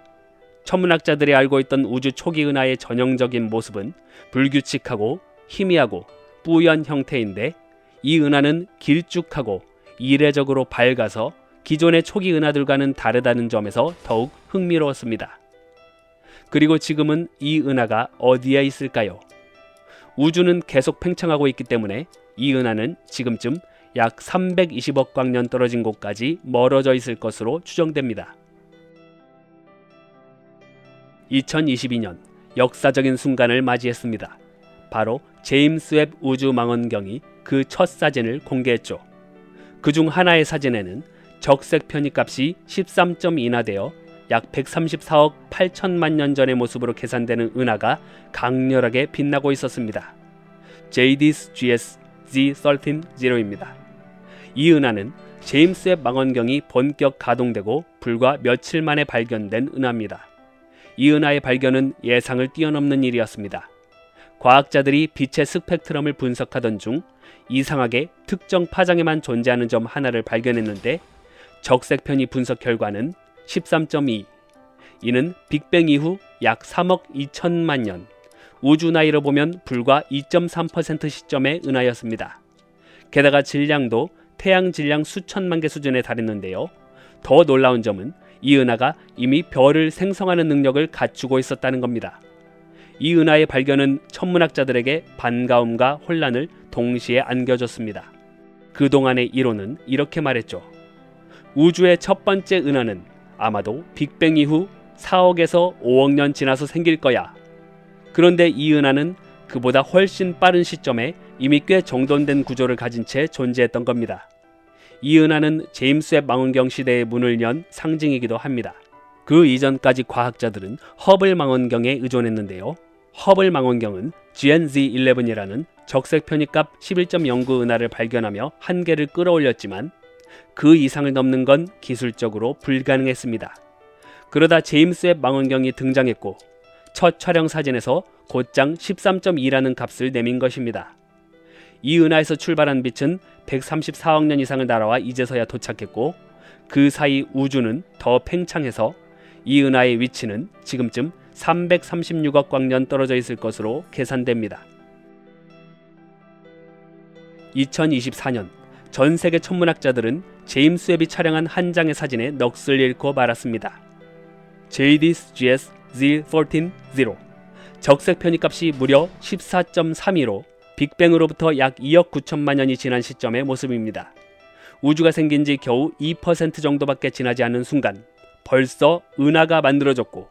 천문학자들이 알고 있던 우주 초기 은하의 전형적인 모습은 불규칙하고 희미하고 뿌연 형태인데, 이 은하는 길쭉하고 이례적으로 밝아서 기존의 초기 은하들과는 다르다는 점에서 더욱 흥미로웠습니다. 그리고 지금은 이 은하가 어디에 있을까요? 우주는 계속 팽창하고 있기 때문에 이 은하는 지금쯤 약 320억 광년 떨어진 곳까지 멀어져 있을 것으로 추정됩니다. 2022년 역사적인 순간을 맞이했습니다. 바로 제임스 웹 우주망원경이 그 첫 사진을 공개했죠. 그중 하나의 사진에는 적색 편익 값이 13.2나 되어 약 134억 8천만 년 전의 모습으로 계산되는 은하가 강렬하게 빛나고 있었습니다. JDS GS Z13-0입니다. 이 은하는 제임스 웹 망원경이 본격 가동되고 불과 며칠 만에 발견된 은하입니다. 이 은하의 발견은 예상을 뛰어넘는 일이었습니다. 과학자들이 빛의 스펙트럼을 분석하던 중 이상하게 특정 파장에만 존재하는 점 하나를 발견했는데, 적색 편익 분석 결과는 13.2. 이는 빅뱅 이후 약 3억 2천만 년, 우주 나이로 보면 불과 2.3% 시점의 은하였습니다. 게다가 질량도 태양 질량 수천만 개 수준에 달했는데요. 더 놀라운 점은 이 은하가 이미 별을 생성하는 능력을 갖추고 있었다는 겁니다. 이 은하의 발견은 천문학자들에게 반가움과 혼란을 동시에 안겨줬습니다. 그동안의 이론은 이렇게 말했죠. 우주의 첫 번째 은하는 아마도 빅뱅 이후 4억에서 5억 년 지나서 생길 거야. 그런데 이 은하는 그보다 훨씬 빠른 시점에 이미 꽤 정돈된 구조를 가진 채 존재했던 겁니다. 이 은하는 제임스 웹 망원경 시대의 문을 연 상징이기도 합니다. 그 이전까지 과학자들은 허블 망원경에 의존했는데요. 허블 망원경은 GNZ11이라는 적색 편입값 11.09 은하를 발견하며 한계를 끌어올렸지만 그 이상을 넘는 건 기술적으로 불가능했습니다. 그러다 제임스 웹 망원경이 등장했고 첫 촬영 사진에서 곧장 13.2라는 값을 내민 것입니다. 이 은하에서 출발한 빛은 134억 년 이상을 날아와 이제서야 도착했고 그 사이 우주는 더 팽창해서 이 은하의 위치는 지금쯤 336억 광년 떨어져 있을 것으로 계산됩니다. 2024년 전 세계 천문학자들은 제임스 웹이 촬영한 한 장의 사진에 넋을 잃고 말았습니다. JD's GS Z14-0 적색 편입값이 무려 14.32로 빅뱅으로부터 약 2억 9천만 년이 지난 시점의 모습입니다. 우주가 생긴 지 겨우 2% 정도밖에 지나지 않은 순간 벌써 은하가 만들어졌고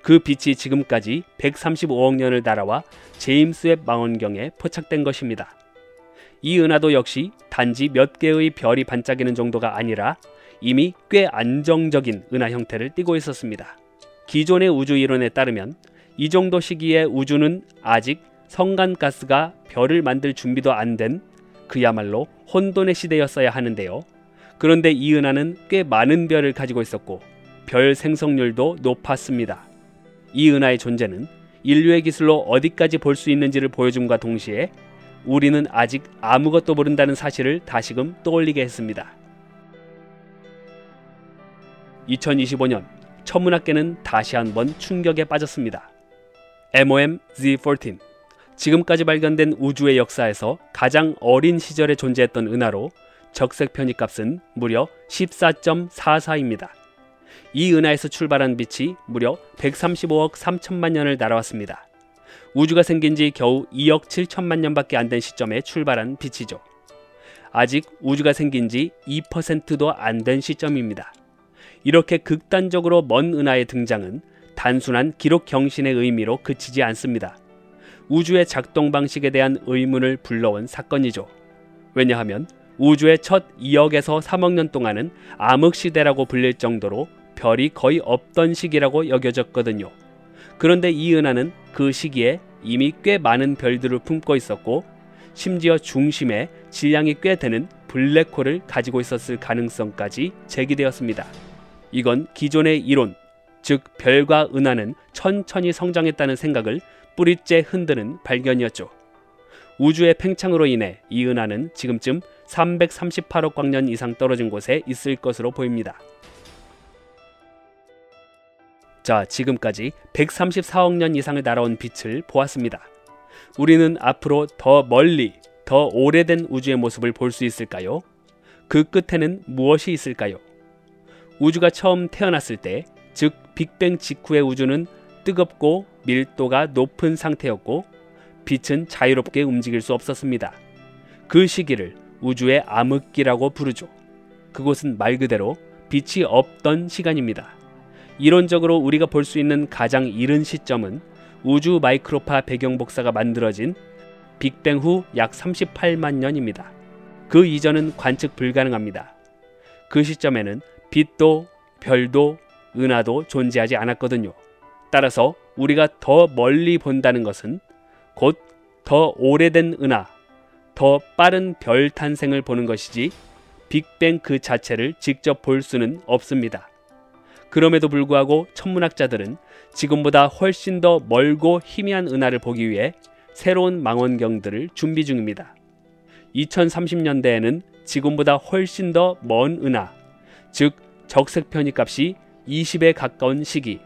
그 빛이 지금까지 135억 년을 날아와 제임스 웹 망원경에 포착된 것입니다. 이 은하도 역시 단지 몇 개의 별이 반짝이는 정도가 아니라 이미 꽤 안정적인 은하 형태를 띠고 있었습니다. 기존의 우주 이론에 따르면 이 정도 시기에 우주는 아직 성간가스가 별을 만들 준비도 안 된 그야말로 혼돈의 시대였어야 하는데요. 그런데 이 은하는 꽤 많은 별을 가지고 있었고 별 생성률도 높았습니다. 이 은하의 존재는 인류의 기술로 어디까지 볼 수 있는지를 보여줌과 동시에 우리는 아직 아무것도 모른다는 사실을 다시금 떠올리게 했습니다. 2025년 천문학계는 다시 한번 충격에 빠졌습니다. MOM Z14 지금까지 발견된 우주의 역사에서 가장 어린 시절에 존재했던 은하로 적색 편입값은 무려 14.44입니다. 이 은하에서 출발한 빛이 무려 135억 3천만 년을 날아왔습니다. 우주가 생긴 지 겨우 2억 7천만 년밖에 안 된 시점에 출발한 빛이죠. 아직 우주가 생긴 지 2%도 안 된 시점입니다. 이렇게 극단적으로 먼 은하의 등장은 단순한 기록 경신의 의미로 그치지 않습니다. 우주의 작동 방식에 대한 의문을 불러온 사건이죠. 왜냐하면 우주의 첫 2억에서 3억 년 동안은 암흑시대라고 불릴 정도로 별이 거의 없던 시기라고 여겨졌거든요. 그런데 이 은하는 그 시기에 이미 꽤 많은 별들을 품고 있었고 심지어 중심에 질량이 꽤 되는 블랙홀을 가지고 있었을 가능성까지 제기되었습니다. 이건 기존의 이론, 즉 별과 은하는 천천히 성장했다는 생각을 뿌리째 흔드는 발견이었죠. 우주의 팽창으로 인해 이 은하는 지금쯤 338억 광년 이상 떨어진 곳에 있을 것으로 보입니다. 자, 지금까지 134억 년 이상을 날아온 빛을 보았습니다. 우리는 앞으로 더 멀리, 더 오래된 우주의 모습을 볼 수 있을까요? 그 끝에는 무엇이 있을까요? 우주가 처음 태어났을 때, 즉 빅뱅 직후의 우주는 뜨겁고 밀도가 높은 상태였고 빛은 자유롭게 움직일 수 없었습니다. 그 시기를 우주의 암흑기라고 부르죠. 그곳은 말 그대로 빛이 없던 시간입니다. 이론적으로 우리가 볼 수 있는 가장 이른 시점은 우주 마이크로파 배경 복사가 만들어진 빅뱅 후 약 38만 년입니다. 그 이전은 관측 불가능합니다. 그 시점에는 빛도 별도 은하도 존재하지 않았거든요. 따라서 우리가 더 멀리 본다는 것은 곧 더 오래된 은하, 더 빠른 별 탄생을 보는 것이지 빅뱅 그 자체를 직접 볼 수는 없습니다. 그럼에도 불구하고 천문학자들은 지금보다 훨씬 더 멀고 희미한 은하를 보기 위해 새로운 망원경들을 준비 중입니다. 2030년대에는 지금보다 훨씬 더 먼 은하, 즉 적색 편입값이 20에 가까운 시기,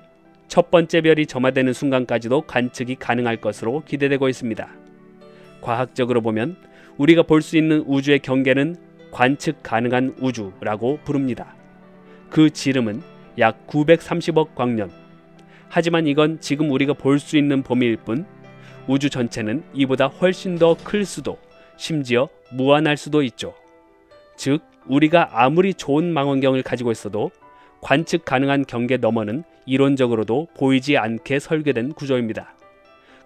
첫 번째 별이 점화되는 순간까지도 관측이 가능할 것으로 기대되고 있습니다. 과학적으로 보면 우리가 볼 수 있는 우주의 경계는 관측 가능한 우주라고 부릅니다. 그 지름은 약 930억 광년. 하지만 이건 지금 우리가 볼 수 있는 범위일 뿐, 우주 전체는 이보다 훨씬 더 클 수도, 심지어 무한할 수도 있죠. 즉, 우리가 아무리 좋은 망원경을 가지고 있어도 관측 가능한 경계 너머는 이론적으로도 보이지 않게 설계된 구조입니다.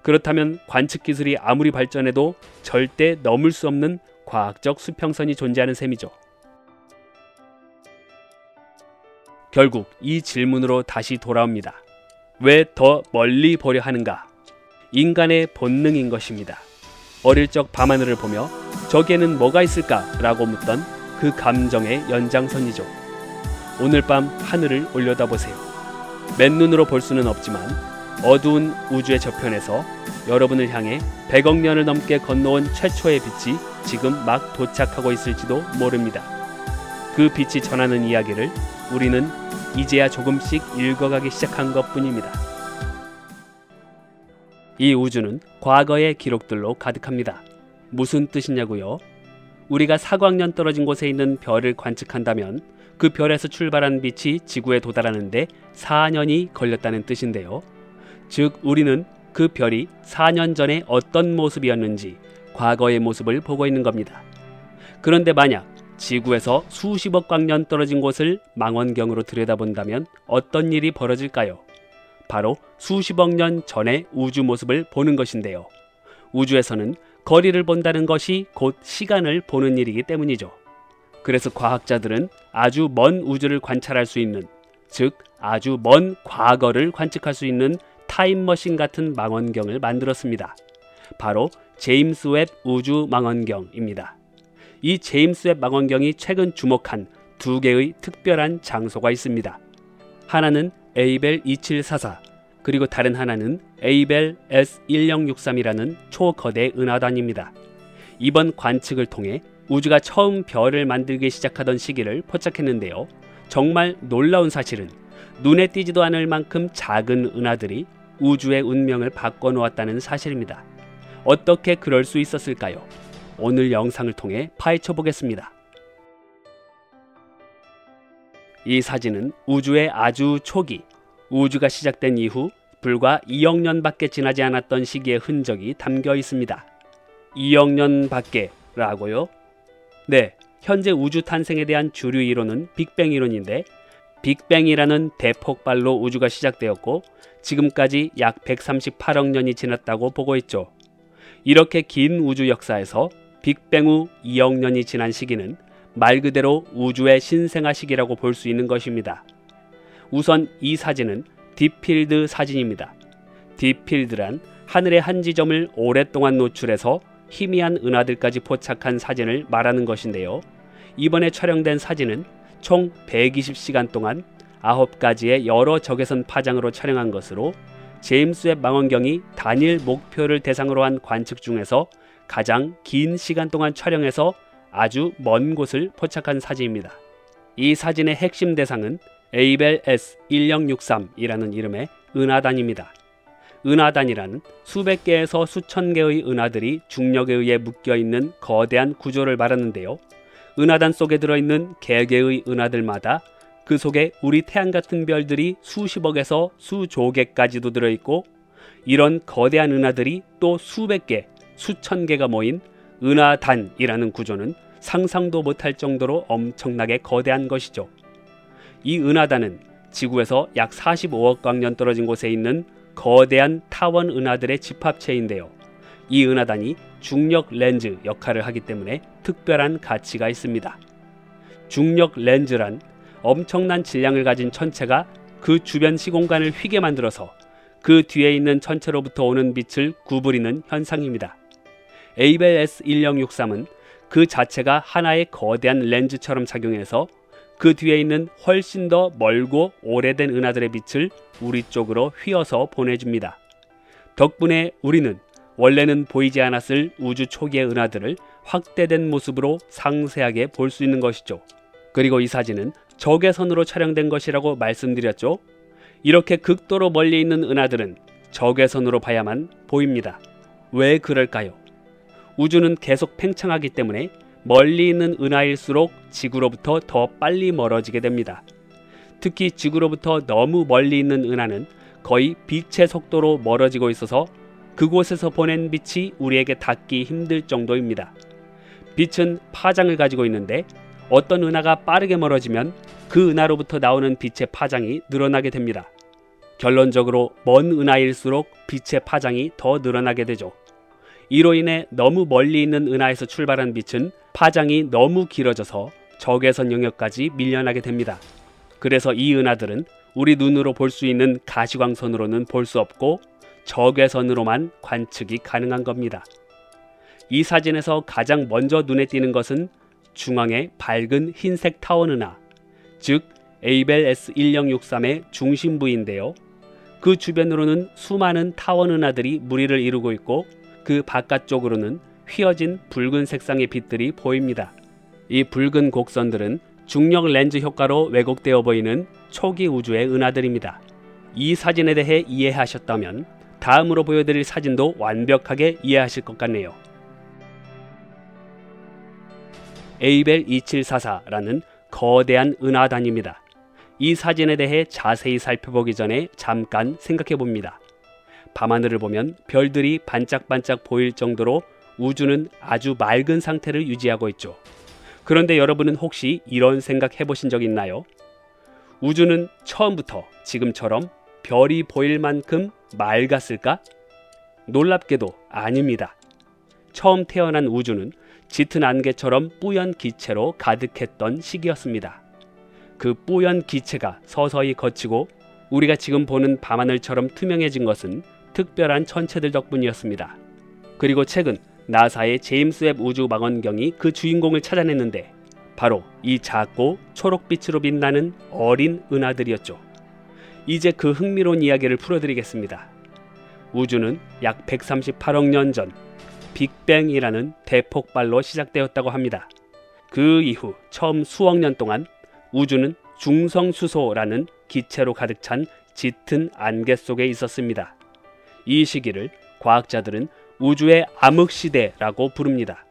그렇다면 관측 기술이 아무리 발전해도 절대 넘을 수 없는 과학적 수평선이 존재하는 셈이죠. 결국 이 질문으로 다시 돌아옵니다. 왜 더 멀리 보려 하는가? 인간의 본능인 것입니다. 어릴 적 밤하늘을 보며 저기에는 뭐가 있을까? 라고 묻던 그 감정의 연장선이죠. 오늘 밤 하늘을 올려다보세요. 맨눈으로 볼 수는 없지만 어두운 우주의 저편에서 여러분을 향해 100억 년을 넘게 건너온 최초의 빛이 지금 막 도착하고 있을지도 모릅니다. 그 빛이 전하는 이야기를 우리는 이제야 조금씩 읽어가기 시작한 것뿐입니다. 이 우주는 과거의 기록들로 가득합니다. 무슨 뜻이냐고요? 우리가 4광년 떨어진 곳에 있는 별을 관측한다면 그 별에서 출발한 빛이 지구에 도달하는데 4년이 걸렸다는 뜻인데요. 즉 우리는 그 별이 4년 전에 어떤 모습이었는지 과거의 모습을 보고 있는 겁니다. 그런데 만약 지구에서 수십억 광년 떨어진 곳을 망원경으로 들여다본다면 어떤 일이 벌어질까요? 바로 수십억 년 전의 우주 모습을 보는 것인데요. 우주에서는 거리를 본다는 것이 곧 시간을 보는 일이기 때문이죠. 그래서 과학자들은 아주 먼 우주를 관찰할 수 있는, 즉 아주 먼 과거를 관측할 수 있는 타임머신 같은 망원경을 만들었습니다. 바로 제임스 웹 우주 망원경입니다. 이 제임스 웹 망원경이 최근 주목한 두 개의 특별한 장소가 있습니다. 하나는 에이벨 2744, 그리고 다른 하나는 에이벨 S1063이라는 초거대 은하단입니다. 이번 관측을 통해 우주가 처음 별을 만들기 시작하던 시기를 포착했는데요. 정말 놀라운 사실은 눈에 띄지도 않을 만큼 작은 은하들이 우주의 운명을 바꿔놓았다는 사실입니다. 어떻게 그럴 수 있었을까요? 오늘 영상을 통해 파헤쳐 보겠습니다. 이 사진은 우주의 아주 초기, 우주가 시작된 이후 불과 2억 년밖에 지나지 않았던 시기의 흔적이 담겨 있습니다. 2억 년밖에 라고요? 네, 현재 우주 탄생에 대한 주류 이론은 빅뱅 이론인데, 빅뱅이라는 대폭발로 우주가 시작되었고 지금까지 약 138억 년이 지났다고 보고 있죠. 이렇게 긴 우주 역사에서 빅뱅 후 2억 년이 지난 시기는 말 그대로 우주의 신생아 시기라고 볼 수 있는 것입니다. 우선 이 사진은 딥필드 사진입니다. 딥필드란 하늘의 한 지점을 오랫동안 노출해서 희미한 은하들까지 포착한 사진을 말하는 것인데요. 이번에 촬영된 사진은 총 120시간 동안 9가지의 여러 적외선 파장으로 촬영한 것으로 제임스 웹 망원경이 단일 목표를 대상으로 한 관측 중에서 가장 긴 시간 동안 촬영해서 아주 먼 곳을 포착한 사진입니다. 이 사진의 핵심 대상은 에이벨 S1063이라는 이름의 은하단입니다. 은하단이란 수백 개에서 수천 개의 은하들이 중력에 의해 묶여있는 거대한 구조를 말하는데요. 은하단 속에 들어있는 개개의 은하들마다 그 속에 우리 태양 같은 별들이 수십억에서 수조 개까지도 들어있고, 이런 거대한 은하들이 또 수백 개, 수천 개가 모인 은하단이라는 구조는 상상도 못할 정도로 엄청나게 거대한 것이죠. 이 은하단은 지구에서 약 45억 광년 떨어진 곳에 있는 거대한 타원 은하들의 집합체인데요. 이 은하단이 중력 렌즈 역할을 하기 때문에 특별한 가치가 있습니다. 중력 렌즈란 엄청난 질량을 가진 천체가 그 주변 시공간을 휘게 만들어서 그 뒤에 있는 천체로부터 오는 빛을 구부리는 현상입니다. 에이벨 S1063은 그 자체가 하나의 거대한 렌즈처럼 작용해서 그 뒤에 있는 훨씬 더 멀고 오래된 은하들의 빛을 우리 쪽으로 휘어서 보내줍니다. 덕분에 우리는 원래는 보이지 않았을 우주 초기의 은하들을 확대된 모습으로 상세하게 볼 수 있는 것이죠. 그리고 이 사진은 적외선으로 촬영된 것이라고 말씀드렸죠. 이렇게 극도로 멀리 있는 은하들은 적외선으로 봐야만 보입니다. 왜 그럴까요? 우주는 계속 팽창하기 때문에 멀리 있는 은하일수록 지구로부터 더 빨리 멀어지게 됩니다. 특히 지구로부터 너무 멀리 있는 은하는 거의 빛의 속도로 멀어지고 있어서 그곳에서 보낸 빛이 우리에게 닿기 힘들 정도입니다. 빛은 파장을 가지고 있는데 어떤 은하가 빠르게 멀어지면 그 은하로부터 나오는 빛의 파장이 늘어나게 됩니다. 결론적으로 먼 은하일수록 빛의 파장이 더 늘어나게 되죠. 이로 인해 너무 멀리 있는 은하에서 출발한 빛은 파장이 너무 길어져서 적외선 영역까지 밀려나게 됩니다. 그래서 이 은하들은 우리 눈으로 볼 수 있는 가시광선으로는 볼 수 없고 적외선으로만 관측이 가능한 겁니다. 이 사진에서 가장 먼저 눈에 띄는 것은 중앙의 밝은 흰색 타원 은하, 즉 에이벨 S1063의 중심부인데요. 그 주변으로는 수많은 타원 은하들이 무리를 이루고 있고 그 바깥쪽으로는 휘어진 붉은 색상의 빛들이 보입니다. 이 붉은 곡선들은 중력 렌즈 효과로 왜곡되어 보이는 초기 우주의 은하들입니다. 이 사진에 대해 이해하셨다면 다음으로 보여드릴 사진도 완벽하게 이해하실 것 같네요. 에이벨 2744라는 거대한 은하단입니다. 이 사진에 대해 자세히 살펴보기 전에 잠깐 생각해 봅니다. 밤하늘을 보면 별들이 반짝반짝 보일 정도로 우주는 아주 맑은 상태를 유지하고 있죠. 그런데 여러분은 혹시 이런 생각 해보신 적 있나요? 우주는 처음부터 지금처럼 별이 보일 만큼 맑았을까? 놀랍게도 아닙니다. 처음 태어난 우주는 짙은 안개처럼 뿌연 기체로 가득했던 시기였습니다. 그 뿌연 기체가 서서히 걷히고 우리가 지금 보는 밤하늘처럼 투명해진 것은 특별한 천체들 덕분이었습니다. 그리고 최근 나사의 제임스 웹 우주망원경이 그 주인공을 찾아냈는데 바로 이 작고 초록빛으로 빛나는 어린 은하들이었죠. 이제 그 흥미로운 이야기를 풀어드리겠습니다. 우주는 약 138억 년 전 빅뱅이라는 대폭발로 시작되었다고 합니다. 그 이후 처음 수억 년 동안 우주는 중성수소라는 기체로 가득 찬 짙은 안개 속에 있었습니다. 이 시기를 과학자들은 우주의 암흑시대라고 부릅니다.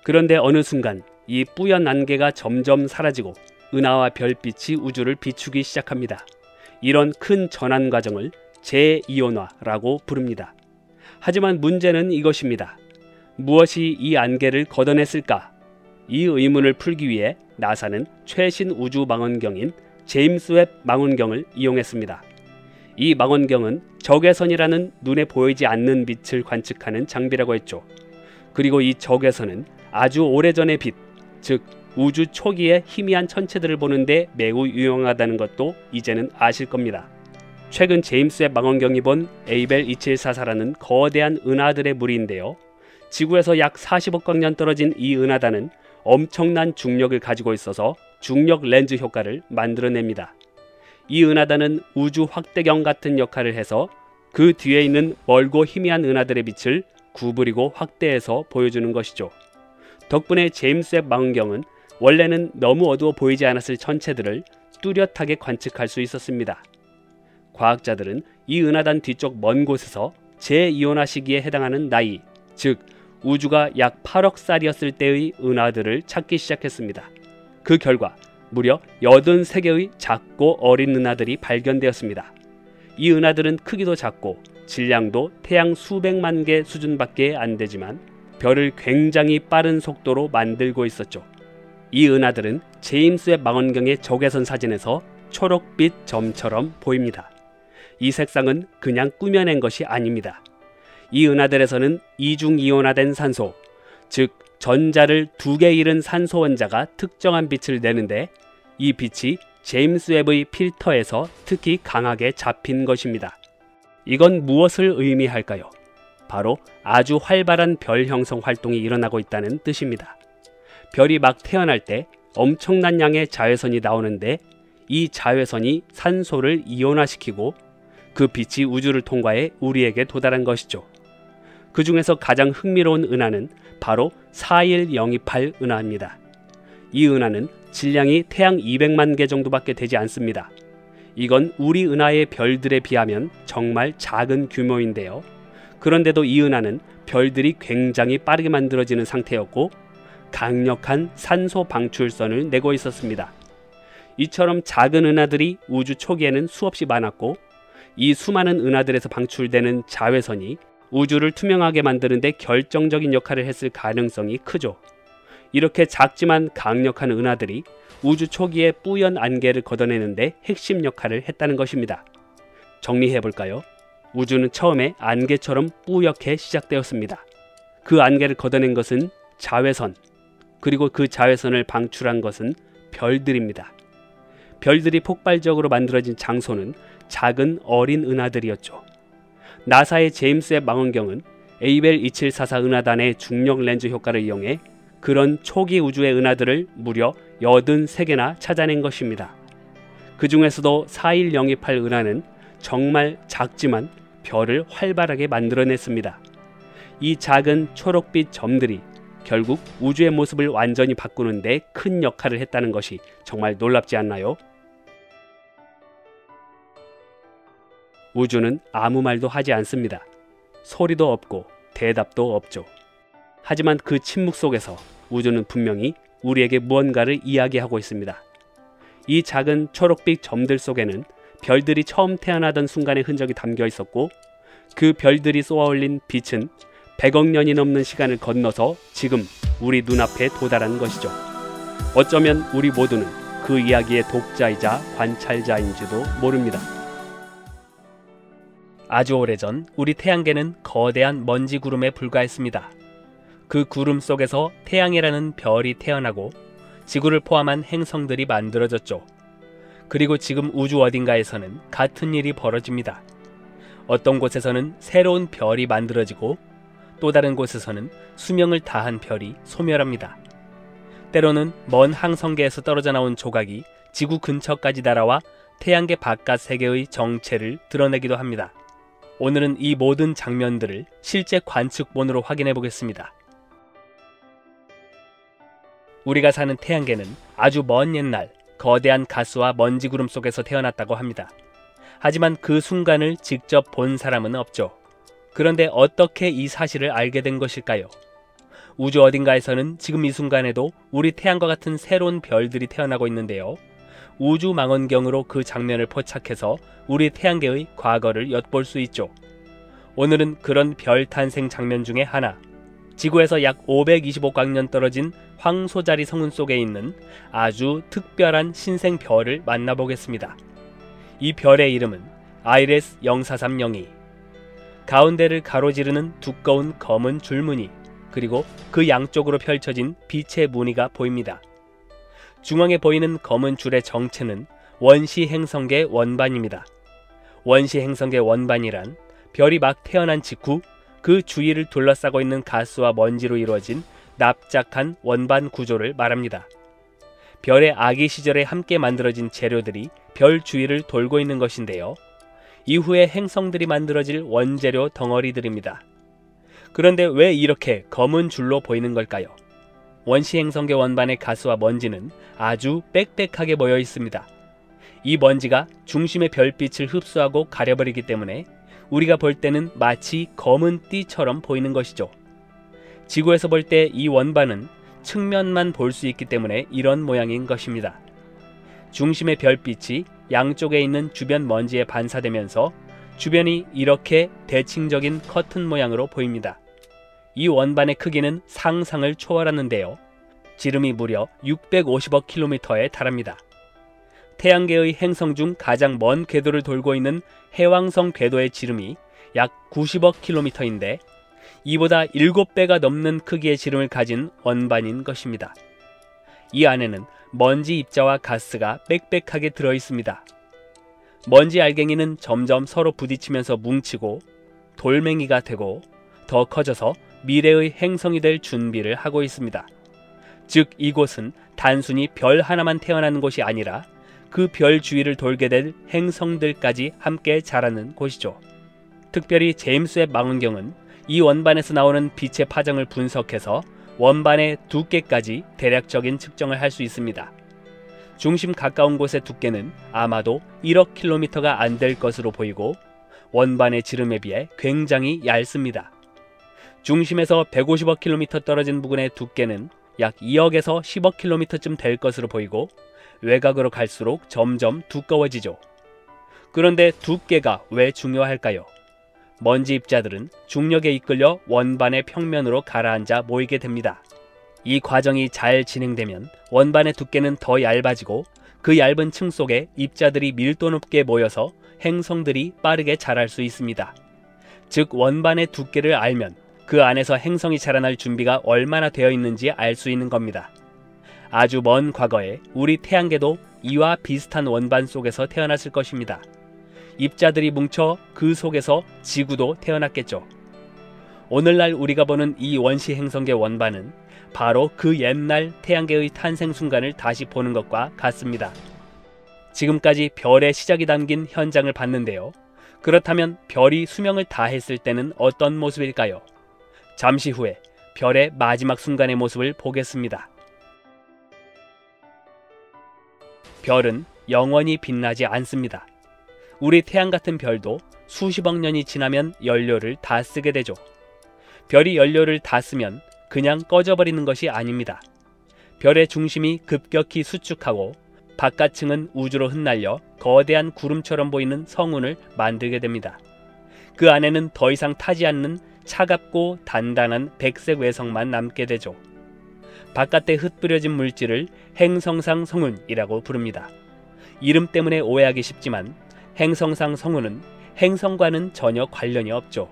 그런데 어느 순간 이 뿌연 안개가 점점 사라지고 은하와 별빛이 우주를 비추기 시작합니다. 이런 큰 전환 과정을 재이온화라고 부릅니다. 하지만 문제는 이것입니다. 무엇이 이 안개를 걷어냈을까? 이 의문을 풀기 위해 나사는 최신 우주 망원경인 제임스 웹 망원경을 이용했습니다. 이 망원경은 적외선이라는 눈에 보이지 않는 빛을 관측하는 장비라고 했죠. 그리고 이 적외선은 아주 오래전의 빛, 즉 우주 초기의 희미한 천체들을 보는데 매우 유용하다는 것도 이제는 아실 겁니다. 최근 제임스 웹 망원경이 본 에이벨 2744라는 거대한 은하들의 무리인데요. 지구에서 약 40억 광년 떨어진 이 은하단은 엄청난 중력을 가지고 있어서 중력 렌즈 효과를 만들어냅니다. 이 은하단은 우주 확대경 같은 역할을 해서 그 뒤에 있는 멀고 희미한 은하들의 빛을 구부리고 확대해서 보여주는 것이죠. 덕분에 제임스 웹 망원경은 원래는 너무 어두워 보이지 않았을 천체들을 뚜렷하게 관측할 수 있었습니다. 과학자들은 이 은하단 뒤쪽 먼 곳에서 재이온화 시기에 해당하는 나이, 즉 우주가 약 8억 살이었을 때의 은하들을 찾기 시작했습니다. 그 결과 무려 83개의 작고 어린 은하들이 발견되었습니다. 이 은하들은 크기도 작고 질량도 태양 수백만 개 수준밖에 안 되지만 별을 굉장히 빠른 속도로 만들고 있었죠. 이 은하들은 제임스 웹 망원경의 적외선 사진에서 초록빛 점처럼 보입니다. 이 색상은 그냥 꾸며낸 것이 아닙니다. 이 은하들에서는 이중이온화된 산소, 즉 전자를 2개 잃은 산소 원자가 특정한 빛을 내는데 이 빛이 제임스 웹의 필터에서 특히 강하게 잡힌 것입니다. 이건 무엇을 의미할까요? 바로 아주 활발한 별 형성 활동이 일어나고 있다는 뜻입니다. 별이 막 태어날 때 엄청난 양의 자외선이 나오는데 이 자외선이 산소를 이온화시키고 그 빛이 우주를 통과해 우리에게 도달한 것이죠. 그 중에서 가장 흥미로운 은하는 바로 41028 은하입니다. 이 은하는 질량이 태양 200만 개 정도밖에 되지 않습니다. 이건 우리 은하의 별들에 비하면 정말 작은 규모인데요. 그런데도 이 은하는 별들이 굉장히 빠르게 만들어지는 상태였고 강력한 산소 방출선을 내고 있었습니다. 이처럼 작은 은하들이 우주 초기에는 수없이 많았고 이 수많은 은하들에서 방출되는 자외선이 우주를 투명하게 만드는 데 결정적인 역할을 했을 가능성이 크죠. 이렇게 작지만 강력한 은하들이 우주 초기에 뿌연 안개를 걷어내는데 핵심 역할을 했다는 것입니다. 정리해볼까요? 우주는 처음에 안개처럼 뿌옇게 시작되었습니다. 그 안개를 걷어낸 것은 자외선, 그리고 그 자외선을 방출한 것은 별들입니다. 별들이 폭발적으로 만들어진 장소는 작은 어린 은하들이었죠. 나사의 제임스 웹 망원경은 에이벨 2744 은하단의 중력 렌즈 효과를 이용해 그런 초기 우주의 은하들을 무려 83개나 찾아낸 것입니다. 그 중에서도 41028 은하는 정말 작지만 별을 활발하게 만들어냈습니다. 이 작은 초록빛 점들이 결국 우주의 모습을 완전히 바꾸는 데 큰 역할을 했다는 것이 정말 놀랍지 않나요? 우주는 아무 말도 하지 않습니다. 소리도 없고 대답도 없죠. 하지만 그 침묵 속에서 우주는 분명히 우리에게 무언가를 이야기하고 있습니다. 이 작은 초록빛 점들 속에는 별들이 처음 태어나던 순간의 흔적이 담겨 있었고 그 별들이 쏘아올린 빛은 100억 년이 넘는 시간을 건너서 지금 우리 눈앞에 도달한 것이죠. 어쩌면 우리 모두는 그 이야기의 독자이자 관찰자인지도 모릅니다. 아주 오래전 우리 태양계는 거대한 먼지 구름에 불과했습니다. 그 구름 속에서 태양이라는 별이 태어나고 지구를 포함한 행성들이 만들어졌죠. 그리고 지금 우주 어딘가에서는 같은 일이 벌어집니다. 어떤 곳에서는 새로운 별이 만들어지고 또 다른 곳에서는 수명을 다한 별이 소멸합니다. 때로는 먼 항성계에서 떨어져 나온 조각이 지구 근처까지 날아와 태양계 바깥 세계의 정체를 드러내기도 합니다. 오늘은 이 모든 장면들을 실제 관측본으로 확인해 보겠습니다. 우리가 사는 태양계는 아주 먼 옛날 거대한 가스와 먼지 구름 속에서 태어났다고 합니다. 하지만 그 순간을 직접 본 사람은 없죠. 그런데 어떻게 이 사실을 알게 된 것일까요? 우주 어딘가에서는 지금 이 순간에도 우리 태양과 같은 새로운 별들이 태어나고 있는데요. 우주 망원경으로 그 장면을 포착해서 우리 태양계의 과거를 엿볼 수 있죠. 오늘은 그런 별 탄생 장면 중에 하나, 지구에서 약 525광년 떨어진 황소자리 성운 속에 있는 아주 특별한 신생 별을 만나보겠습니다. 이 별의 이름은 아이레스 0430이. 가운데를 가로지르는 두꺼운 검은 줄무늬, 그리고 그 양쪽으로 펼쳐진 빛의 무늬가 보입니다. 중앙에 보이는 검은 줄의 정체는 원시 행성계 원반입니다. 원시 행성계 원반이란 별이 막 태어난 직후 그 주위를 둘러싸고 있는 가스와 먼지로 이루어진 납작한 원반 구조를 말합니다. 별의 아기 시절에 함께 만들어진 재료들이 별 주위를 돌고 있는 것인데요. 이후에 행성들이 만들어질 원재료 덩어리들입니다. 그런데 왜 이렇게 검은 줄로 보이는 걸까요? 원시 행성계 원반의 가스와 먼지는 아주 빽빽하게 모여 있습니다. 이 먼지가 중심의 별빛을 흡수하고 가려버리기 때문에 우리가 볼 때는 마치 검은 띠처럼 보이는 것이죠. 지구에서 볼 때 이 원반은 측면만 볼 수 있기 때문에 이런 모양인 것입니다. 중심의 별빛이 양쪽에 있는 주변 먼지에 반사되면서 주변이 이렇게 대칭적인 커튼 모양으로 보입니다. 이 원반의 크기는 상상을 초월하는데요. 지름이 무려 650억 킬로미터에 달합니다. 태양계의 행성 중 가장 먼 궤도를 돌고 있는 해왕성 궤도의 지름이 약 90억 킬로미터인데 이보다 7배가 넘는 크기의 지름을 가진 원반인 것입니다. 이 안에는 먼지 입자와 가스가 빽빽하게 들어 있습니다. 먼지 알갱이는 점점 서로 부딪히면서 뭉치고 돌멩이가 되고 더 커져서 미래의 행성이 될 준비를 하고 있습니다. 즉 이곳은 단순히 별 하나만 태어나는 곳이 아니라 그 별 주위를 돌게 될 행성들까지 함께 자라는 곳이죠. 특별히 제임스 웹 망원경은 이 원반에서 나오는 빛의 파장을 분석해서 원반의 두께까지 대략적인 측정을 할 수 있습니다. 중심 가까운 곳의 두께는 아마도 1억 킬로미터가 안 될 것으로 보이고 원반의 지름에 비해 굉장히 얇습니다. 중심에서 150억 킬로미터 떨어진 부근의 두께는 약 2억에서 10억 킬로미터쯤 될 것으로 보이고 외곽으로 갈수록 점점 두꺼워지죠. 그런데 두께가 왜 중요할까요? 먼지 입자들은 중력에 이끌려 원반의 평면으로 가라앉아 모이게 됩니다. 이 과정이 잘 진행되면 원반의 두께는 더 얇아지고 그 얇은 층 속에 입자들이 밀도 높게 모여서 행성들이 빠르게 자랄 수 있습니다. 즉 원반의 두께를 알면 그 안에서 행성이 자라날 준비가 얼마나 되어 있는지 알 수 있는 겁니다. 아주 먼 과거에 우리 태양계도 이와 비슷한 원반 속에서 태어났을 것입니다. 입자들이 뭉쳐 그 속에서 지구도 태어났겠죠. 오늘날 우리가 보는 이 원시 행성계 원반은 바로 그 옛날 태양계의 탄생 순간을 다시 보는 것과 같습니다. 지금까지 별의 시작이 담긴 현장을 봤는데요. 그렇다면 별이 수명을 다했을 때는 어떤 모습일까요? 잠시 후에 별의 마지막 순간의 모습을 보겠습니다. 별은 영원히 빛나지 않습니다. 우리 태양 같은 별도 수십억 년이 지나면 연료를 다 쓰게 되죠. 별이 연료를 다 쓰면 그냥 꺼져버리는 것이 아닙니다. 별의 중심이 급격히 수축하고 바깥층은 우주로 흩날려 거대한 구름처럼 보이는 성운을 만들게 됩니다. 그 안에는 더 이상 타지 않는 차갑고 단단한 백색 외성만 남게 되죠. 바깥에 흩뿌려진 물질을 행성상 성운이라고 부릅니다. 이름 때문에 오해하기 쉽지만 행성상 성운은 행성과는 전혀 관련이 없죠.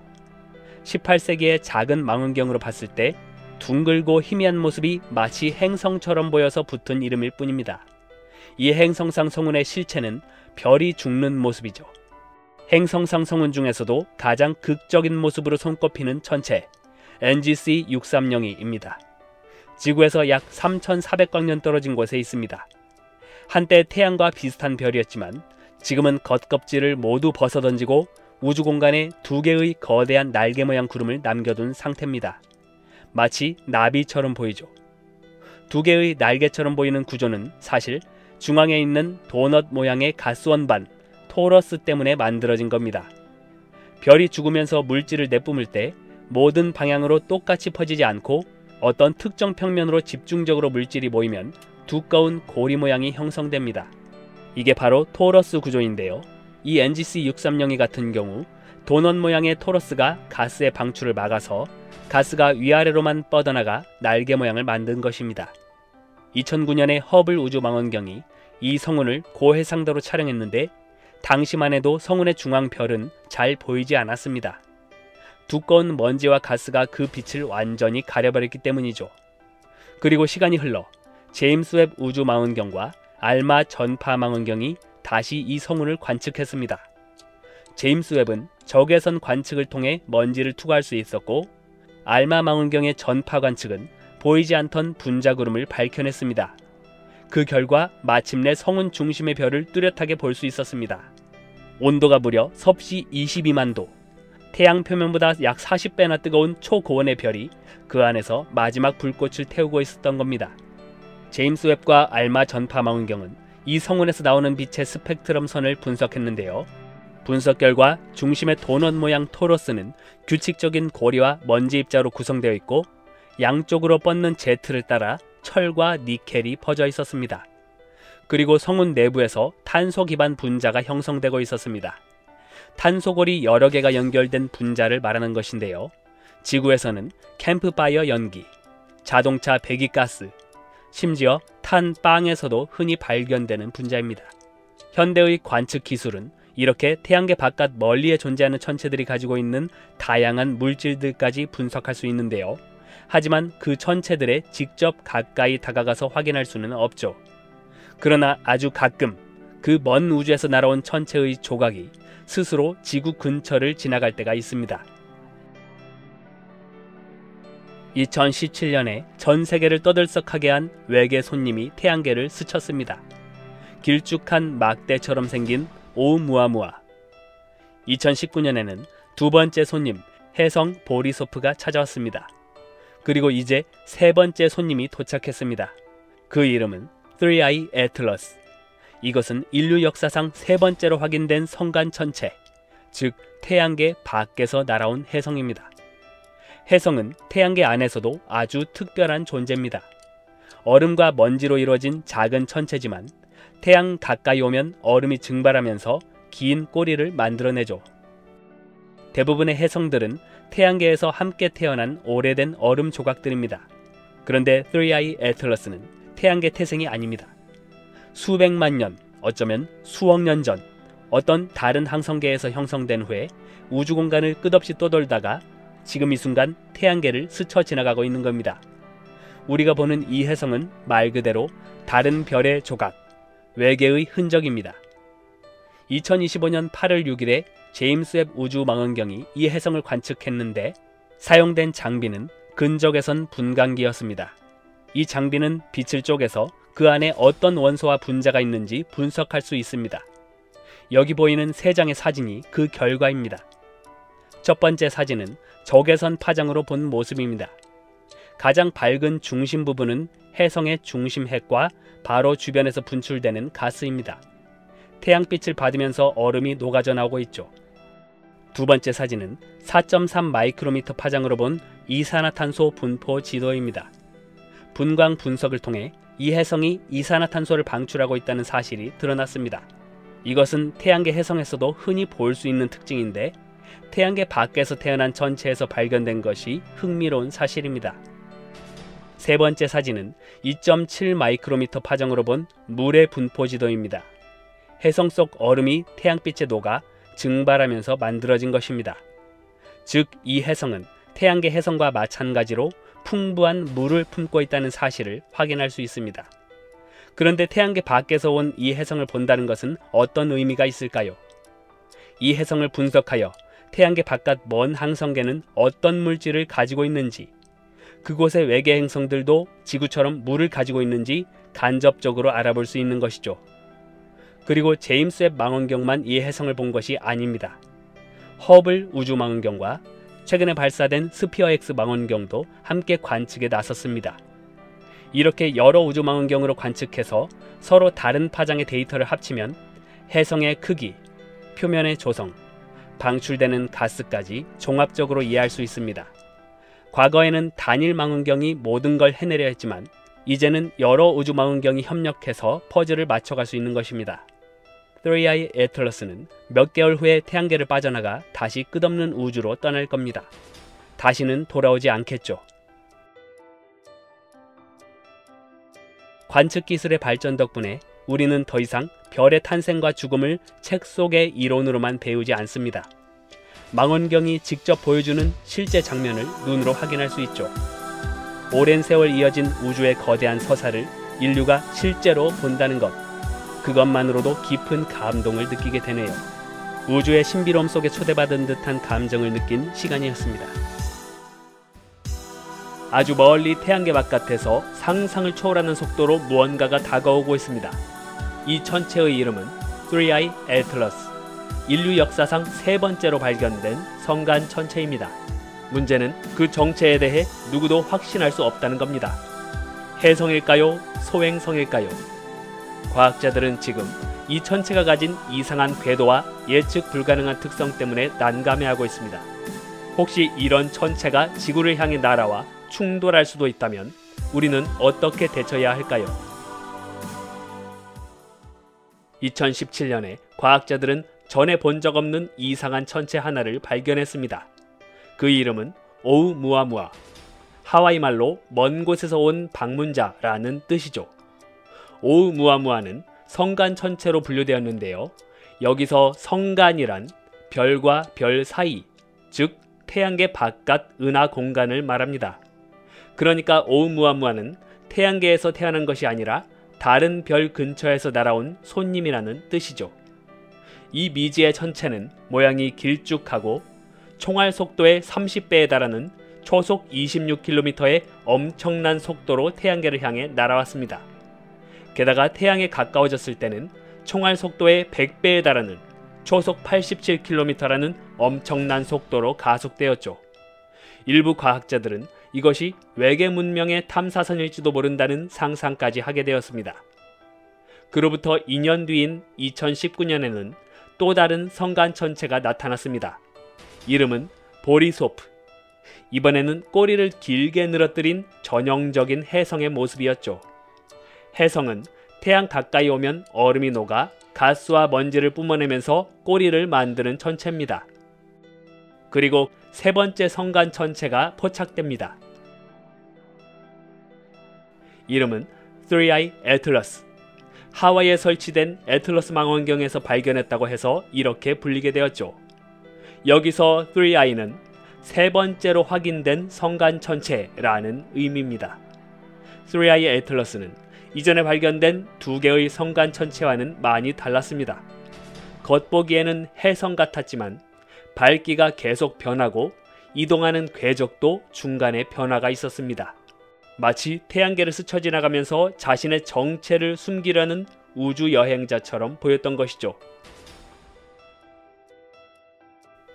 18세기의 작은 망원경으로 봤을 때 둥글고 희미한 모습이 마치 행성처럼 보여서 붙은 이름일 뿐입니다. 이 행성상 성운의 실체는 별이 죽는 모습이죠. 행성상 성운 중에서도 가장 극적인 모습으로 손꼽히는 천체 NGC 630입니다. 지구에서 약 3,400광년 떨어진 곳에 있습니다. 한때 태양과 비슷한 별이었지만 지금은 겉껍질을 모두 벗어던지고 우주 공간에 두 개의 거대한 날개 모양 구름을 남겨둔 상태입니다. 마치 나비처럼 보이죠. 두 개의 날개처럼 보이는 구조는 사실 중앙에 있는 도넛 모양의 가스원반 토러스 때문에 만들어진 겁니다. 별이 죽으면서 물질을 내뿜을 때 모든 방향으로 똑같이 퍼지지 않고 어떤 특정 평면으로 집중적으로 물질이 모이면 두꺼운 고리 모양이 형성됩니다. 이게 바로 토러스 구조인데요. 이 NGC 630이 같은 경우 도넛 모양의 토러스가 가스의 방출을 막아서 가스가 위아래로만 뻗어나가 날개 모양을 만든 것입니다. 2009년에 허블 우주망원경이 이 성운을 고해상도로 촬영했는데 당시만 해도 성운의 중앙별은 잘 보이지 않았습니다. 두꺼운 먼지와 가스가 그 빛을 완전히 가려버렸기 때문이죠. 그리고 시간이 흘러 제임스 웹 우주망원경과 알마 전파망원경이 다시 이 성운을 관측했습니다. 제임스 웹은 적외선 관측을 통해 먼지를 투과할 수 있었고 알마 망원경의 전파 관측은 보이지 않던 분자구름을 밝혀냈습니다. 그 결과 마침내 성운 중심의 별을 뚜렷하게 볼 수 있었습니다. 온도가 무려 섭씨 22만 도, 태양 표면보다 약 40배나 뜨거운 초고온의 별이 그 안에서 마지막 불꽃을 태우고 있었던 겁니다. 제임스 웹과 알마 전파 망원경은 이 성운에서 나오는 빛의 스펙트럼 선을 분석했는데요. 분석 결과 중심의 도넛 모양 토러스는 규칙적인 고리와 먼지 입자로 구성되어 있고 양쪽으로 뻗는 제트를 따라 철과 니켈이 퍼져 있었습니다. 그리고 성운 내부에서 탄소 기반 분자가 형성되고 있었습니다. 탄소골이 여러 개가 연결된 분자를 말하는 것인데요. 지구에서는 캠프파이어 연기, 자동차 배기가스, 심지어 탄빵에서도 흔히 발견되는 분자입니다. 현대의 관측 기술은 이렇게 태양계 바깥 멀리에 존재하는 천체들이 가지고 있는 다양한 물질들까지 분석할 수 있는데요. 하지만 그 천체들에 직접 가까이 다가가서 확인할 수는 없죠. 그러나 아주 가끔 그 먼 우주에서 날아온 천체의 조각이 스스로 지구 근처를 지나갈 때가 있습니다. 2017년에 전 세계를 떠들썩하게 한 외계 손님이 태양계를 스쳤습니다. 길쭉한 막대처럼 생긴 오umuamua. 2019년에는 두 번째 손님 혜성 보리소프가 찾아왔습니다. 그리고 이제 세 번째 손님이 도착했습니다. 그 이름은 Three Eye Atlas. 이것은 인류 역사상 세 번째로 확인된 성간 천체, 즉 태양계 밖에서 날아온 혜성입니다. 혜성은 태양계 안에서도 아주 특별한 존재입니다. 얼음과 먼지로 이루어진 작은 천체지만 태양 가까이 오면 얼음이 증발하면서 긴 꼬리를 만들어내죠. 대부분의 혜성들은 태양계에서 함께 태어난 오래된 얼음 조각들입니다. 그런데 Three Eye Atlas는 태양계 태생이 아닙니다. 수백만 년, 어쩌면 수억 년 전 어떤 다른 항성계에서 형성된 후에 우주 공간을 끝없이 떠돌다가 지금 이 순간 태양계를 스쳐 지나가고 있는 겁니다. 우리가 보는 이 혜성은 말 그대로 다른 별의 조각, 외계의 흔적입니다. 2025년 8월 6일에 제임스 웹 우주망원경이 이 혜성을 관측했는데 사용된 장비는 근적외선 분광기였습니다. 이 장비는 빛을 쪼개서 그 안에 어떤 원소와 분자가 있는지 분석할 수 있습니다. 여기 보이는 세 장의 사진이 그 결과입니다. 첫 번째 사진은 적외선 파장으로 본 모습입니다. 가장 밝은 중심 부분은 혜성의 중심 핵과 바로 주변에서 분출되는 가스입니다. 태양빛을 받으면서 얼음이 녹아져 나오고 있죠. 두 번째 사진은 4.3 마이크로미터 파장으로 본 이산화탄소 분포 지도입니다. 분광 분석을 통해 이 혜성이 이산화탄소를 방출하고 있다는 사실이 드러났습니다. 이것은 태양계 혜성에서도 흔히 볼 수 있는 특징인데 태양계 밖에서 태어난 천체에서 발견된 것이 흥미로운 사실입니다. 세 번째 사진은 2.7 마이크로미터 파장으로 본 물의 분포 지도입니다. 혜성 속 얼음이 태양빛에 녹아 증발하면서 만들어진 것입니다. 즉, 이 혜성은 태양계 혜성과 마찬가지로 풍부한 물을 품고 있다는 사실을 확인할 수 있습니다. 그런데 태양계 밖에서 온 이 혜성을 본다는 것은 어떤 의미가 있을까요? 이 혜성을 분석하여 태양계 바깥 먼 항성계는 어떤 물질을 가지고 있는지, 그곳의 외계 행성들도 지구처럼 물을 가지고 있는지 간접적으로 알아볼 수 있는 것이죠. 그리고 제임스 웹 망원경만 이 혜성을 본 것이 아닙니다. 허블 우주망원경과 최근에 발사된 스피어-X 망원경도 함께 관측에 나섰습니다. 이렇게 여러 우주망원경으로 관측해서 서로 다른 파장의 데이터를 합치면 혜성의 크기, 표면의 조성, 방출되는 가스까지 종합적으로 이해할 수 있습니다. 과거에는 단일 망원경이 모든 걸 해내려 했지만 이제는 여러 우주망원경이 협력해서 퍼즐을 맞춰갈 수 있는 것입니다. Three Eye Atlas는 몇 개월 후에 태양계를 빠져나가 다시 끝없는 우주로 떠날 겁니다. 다시는 돌아오지 않겠죠. 관측 기술의 발전 덕분에 우리는 더 이상 별의 탄생과 죽음을 책 속의 이론으로만 배우지 않습니다. 망원경이 직접 보여주는 실제 장면을 눈으로 확인할 수 있죠. 오랜 세월 이어진 우주의 거대한 서사를 인류가 실제로 본다는 것, 그것만으로도 깊은 감동을 느끼게 되네요. 우주의 신비로움 속에 초대받은 듯한 감정을 느낀 시간이었습니다. 아주 멀리 태양계 바깥에서 상상을 초월하는 속도로 무언가가 다가오고 있습니다. 이 천체의 이름은 Three Eye Atlas, 인류 역사상 세 번째로 발견된 성간 천체입니다. 문제는 그 정체에 대해 누구도 확신할 수 없다는 겁니다. 혜성일까요? 소행성일까요? 과학자들은 지금 이 천체가 가진 이상한 궤도와 예측 불가능한 특성 때문에 난감해하고 있습니다. 혹시 이런 천체가 지구를 향해 날아와 충돌할 수도 있다면 우리는 어떻게 대처해야 할까요? 2017년에 과학자들은 전에 본 적 없는 이상한 천체 하나를 발견했습니다. 그 이름은 오우무아무아, 하와이 말로 먼 곳에서 온 방문자라는 뜻이죠. 오우무아무아는 성간 천체로 분류되었는데요. 여기서 성간이란 별과 별 사이, 즉 태양계 바깥 은하 공간을 말합니다. 그러니까 오우무아무아는 태양계에서 태어난 것이 아니라 다른 별 근처에서 날아온 손님이라는 뜻이죠. 이 미지의 천체는 모양이 길쭉하고 총알 속도의 30배에 달하는 초속 26km의 엄청난 속도로 태양계를 향해 날아왔습니다. 게다가 태양에 가까워졌을 때는 총알 속도의 100배에 달하는 초속 87km라는 엄청난 속도로 가속되었죠. 일부 과학자들은 이것이 외계 문명의 탐사선일지도 모른다는 상상까지 하게 되었습니다. 그로부터 2년 뒤인 2019년에는 또 다른 성간 천체가 나타났습니다. 이름은 보리소프. 이번에는 꼬리를 길게 늘어뜨린 전형적인 혜성의 모습이었죠. 혜성은 태양 가까이 오면 얼음이 녹아 가스와 먼지를 뿜어내면서 꼬리를 만드는 천체입니다. 그리고 세 번째 성간 천체가 포착됩니다. 이름은 3i 애틀러스. 하와이에 설치된 애틀러스 망원경에서 발견했다고 해서 이렇게 불리게 되었죠. 여기서 3i는 세 번째로 확인된 성간 천체라는 의미입니다. 3i 애틀러스는 이전에 발견된 두 개의 성간 천체와는 많이 달랐습니다. 겉보기에는 혜성 같았지만 밝기가 계속 변하고 이동하는 궤적도 중간에 변화가 있었습니다. 마치 태양계를 스쳐 지나가면서 자신의 정체를 숨기려는 우주 여행자처럼 보였던 것이죠.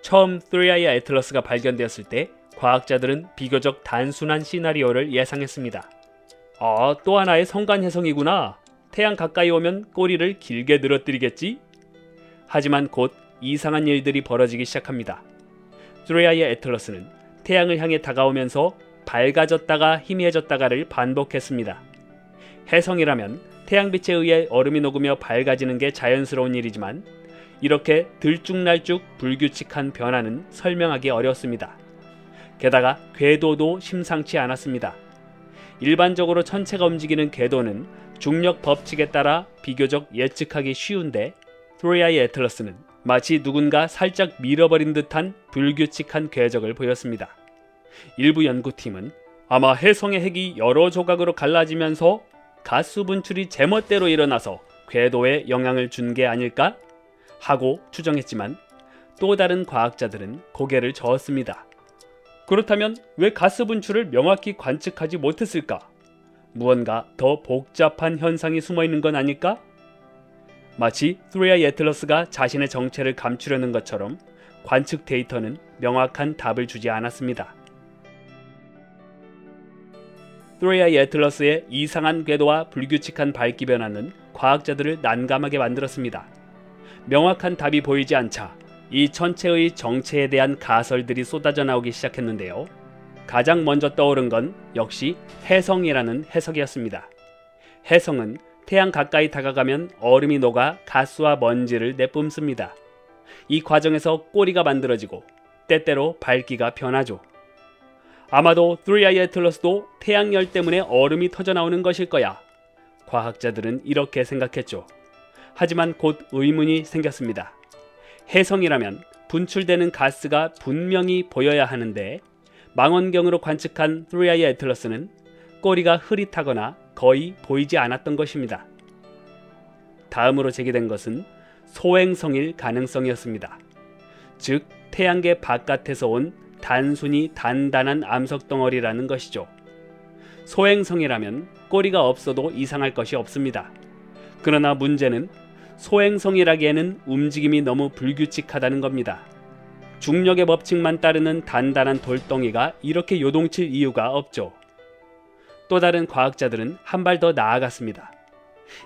처음 3i 애틀러스가 발견되었을 때 과학자들은 비교적 단순한 시나리오를 예상했습니다. 또 하나의 성간 혜성이구나. 태양 가까이 오면 꼬리를 길게 늘어뜨리겠지? 하지만 곧 이상한 일들이 벌어지기 시작합니다. 3i 애틀러스는 태양을 향해 다가오면서 밝아졌다가 희미해졌다가를 반복했습니다. 혜성이라면 태양빛에 의해 얼음이 녹으며 밝아지는 게 자연스러운 일이지만 이렇게 들쭉날쭉 불규칙한 변화는 설명하기 어렵습니다. 게다가 궤도도 심상치 않았습니다. 일반적으로 천체가 움직이는 궤도는 중력 법칙에 따라 비교적 예측하기 쉬운데 3i 애틀러스는 마치 누군가 살짝 밀어버린 듯한 불규칙한 궤적을 보였습니다. 일부 연구팀은 아마 혜성의 핵이 여러 조각으로 갈라지면서 가스 분출이 제멋대로 일어나서 궤도에 영향을 준 게 아닐까? 하고 추정했지만 또 다른 과학자들은 고개를 저었습니다. 그렇다면 왜 가스 분출을 명확히 관측하지 못했을까? 무언가 더 복잡한 현상이 숨어있는 건 아닐까? 마치 3i 애틀러스가 자신의 정체를 감추려는 것처럼 관측 데이터는 명확한 답을 주지 않았습니다. 3i 애틀러스의 이상한 궤도와 불규칙한 밝기 변화는 과학자들을 난감하게 만들었습니다. 명확한 답이 보이지 않자 이 천체의 정체에 대한 가설들이 쏟아져 나오기 시작했는데요. 가장 먼저 떠오른 건 역시 혜성이라는 해석이었습니다. 혜성은 태양 가까이 다가가면 얼음이 녹아 가스와 먼지를 내뿜습니다. 이 과정에서 꼬리가 만들어지고 때때로 밝기가 변하죠. 아마도 3i 애틀러스도 태양열 때문에 얼음이 터져나오는 것일 거야. 과학자들은 이렇게 생각했죠. 하지만 곧 의문이 생겼습니다. 혜성이라면 분출되는 가스가 분명히 보여야 하는데 망원경으로 관측한 3i 애틀러스는 꼬리가 흐릿하거나 거의 보이지 않았던 것입니다. 다음으로 제기된 것은 소행성일 가능성이었습니다. 즉 태양계 바깥에서 온 단순히 단단한 암석 덩어리라는 것이죠. 소행성이라면 꼬리가 없어도 이상할 것이 없습니다. 그러나 문제는 소행성이라기에는 움직임이 너무 불규칙하다는 겁니다. 중력의 법칙만 따르는 단단한 돌덩이가 이렇게 요동칠 이유가 없죠. 또 다른 과학자들은 한 발 더 나아갔습니다.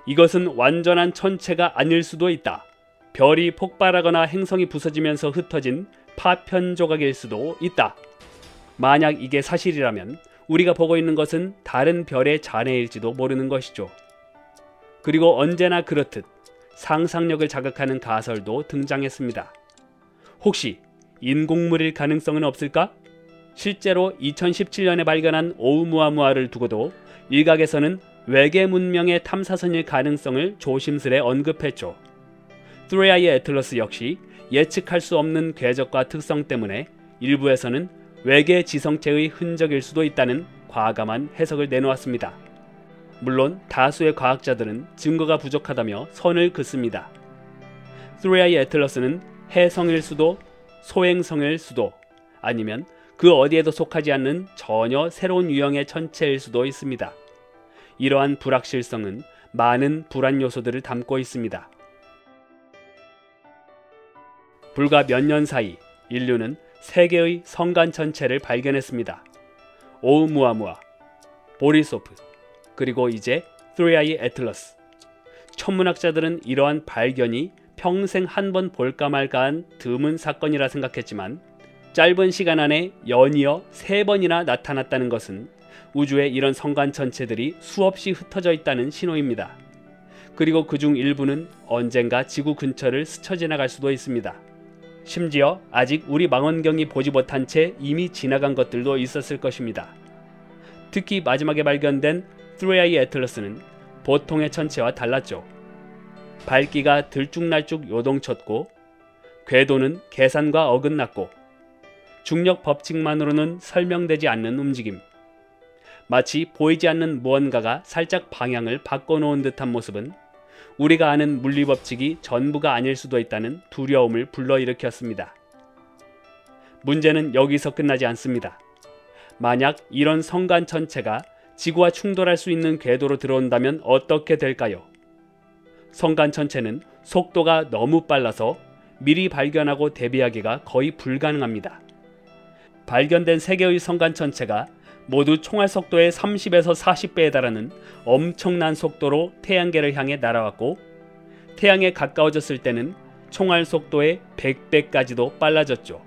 이것은 완전한 천체가 아닐 수도 있다. 별이 폭발하거나 행성이 부서지면서 흩어진 파편 조각일 수도 있다. 만약 이게 사실이라면 우리가 보고 있는 것은 다른 별의 잔해일지도 모르는 것이죠. 그리고 언제나 그렇듯 상상력을 자극하는 가설도 등장했습니다. 혹시 인공물일 가능성은 없을까? 실제로 2017년에 발견한 오umuam우아를 두고도 일각에서는 외계 문명의 탐사선일 가능성을 조심스레 언급했죠. 3i 애틀러스 역시 예측할 수 없는 궤적과 특성 때문에 일부에서는 외계 지성체의 흔적일 수도 있다는 과감한 해석을 내놓았습니다. 물론 다수의 과학자들은 증거가 부족하다며 선을 긋습니다. 3i 애틀러스는 혜성일 수도 소행성일 수도 아니면 그 어디에도 속하지 않는 전혀 새로운 유형의 천체일 수도 있습니다. 이러한 불확실성은 많은 불안 요소들을 담고 있습니다. 불과 몇 년 사이 인류는 3개의 성간 천체를 발견했습니다. 오umuamua, 보리소프, 그리고 이제 3i 애틀러스. 천문학자들은 이러한 발견이 평생 한 번 볼까 말까한 드문 사건이라 생각했지만 짧은 시간 안에 연이어 3번이나 나타났다는 것은 우주에 이런 성간천체들이 수없이 흩어져 있다는 신호입니다. 그리고 그중 일부는 언젠가 지구 근처를 스쳐 지나갈 수도 있습니다. 심지어 아직 우리 망원경이 보지 못한 채 이미 지나간 것들도 있었을 것입니다. 특히 마지막에 발견된 3I 애틀러스는 보통의 천체와 달랐죠. 밝기가 들쭉날쭉 요동쳤고 궤도는 계산과 어긋났고 중력 법칙만으로는 설명되지 않는 움직임, 마치 보이지 않는 무언가가 살짝 방향을 바꿔놓은 듯한 모습은 우리가 아는 물리법칙이 전부가 아닐 수도 있다는 두려움을 불러일으켰습니다. 문제는 여기서 끝나지 않습니다. 만약 이런 성간천체가 지구와 충돌할 수 있는 궤도로 들어온다면 어떻게 될까요? 성간천체는 속도가 너무 빨라서 미리 발견하고 대비하기가 거의 불가능합니다. 발견된 3개의 성간천체가 모두 총알 속도의 30에서 40배에 달하는 엄청난 속도로 태양계를 향해 날아왔고 태양에 가까워졌을 때는 총알 속도의 100배까지도 빨라졌죠.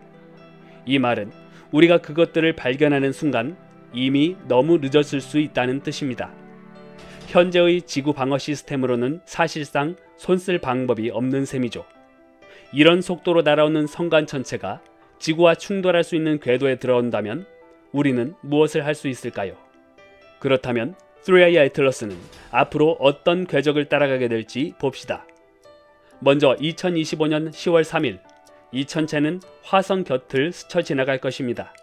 이 말은 우리가 그것들을 발견하는 순간 이미 너무 늦었을 수 있다는 뜻입니다. 현재의 지구 방어 시스템으로는 사실상 손쓸 방법이 없는 셈이죠. 이런 속도로 날아오는 성간천체가 지구와 충돌할 수 있는 궤도에 들어온다면 우리는 무엇을 할 수 있을까요? 그렇다면 3I 애틀러스는 앞으로 어떤 궤적을 따라가게 될지 봅시다. 먼저 2025년 10월 3일 이 천체는 화성 곁을 스쳐 지나갈 것입니다.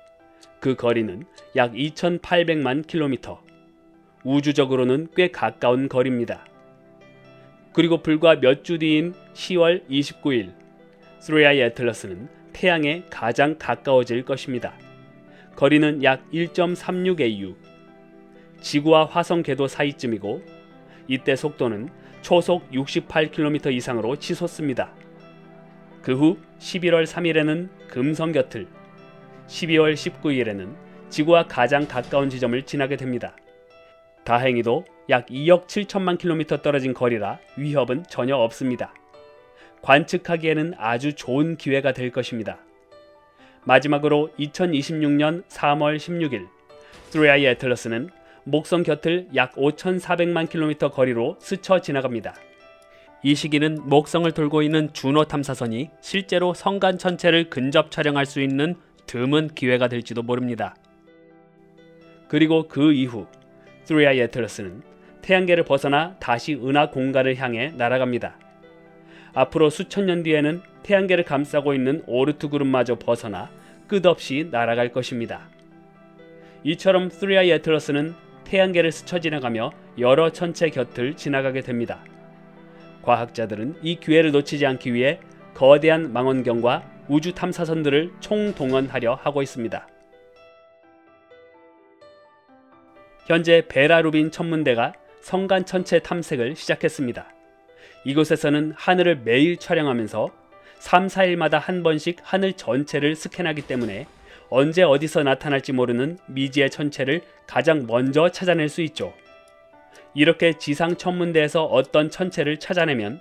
그 거리는 약 2800만 킬로미터. 우주적으로는 꽤 가까운 거리입니다. 그리고 불과 몇 주 뒤인 10월 29일 3I 애틀러스는 태양에 가장 가까워질 것입니다. 거리는 약 1.36 AU, 지구와 화성 궤도 사이쯤이고 이때 속도는 초속 68km 이상으로 치솟습니다. 그 후 11월 3일에는 금성 곁을, 12월 19일에는 지구와 가장 가까운 지점을 지나게 됩니다. 다행히도 약 2억 7천만 킬로미터 떨어진 거리라 위협은 전혀 없습니다. 관측하기에는 아주 좋은 기회가 될 것입니다. 마지막으로 2026년 3월 16일 3I 애틀러스는 목성 곁을 약 5,400만 킬로미터 거리로 스쳐 지나갑니다. 이 시기는 목성을 돌고 있는 주노 탐사선이 실제로 성간천체를 근접 촬영할 수 있는 드문 기회가 될지도 모릅니다. 그리고 그 이후 3I 애틀러스는 태양계를 벗어나 다시 은하 공간을 향해 날아갑니다. 앞으로 수천 년 뒤에는 태양계를 감싸고 있는 오르트 그룹마저 벗어나 끝없이 날아갈 것입니다. 이처럼 3I 애틀러스는 태양계를 스쳐 지나가며 여러 천체 곁을 지나가게 됩니다. 과학자들은 이 기회를 놓치지 않기 위해 거대한 망원경과 우주 탐사선들을 총동원하려 하고 있습니다. 현재 베라 루빈 천문대가 성간천체 탐색을 시작했습니다. 이곳에서는 하늘을 매일 촬영하면서 3, 4일마다 한 번씩 하늘 전체를 스캔하기 때문에 언제 어디서 나타날지 모르는 미지의 천체를 가장 먼저 찾아낼 수 있죠. 이렇게 지상 천문대에서 어떤 천체를 찾아내면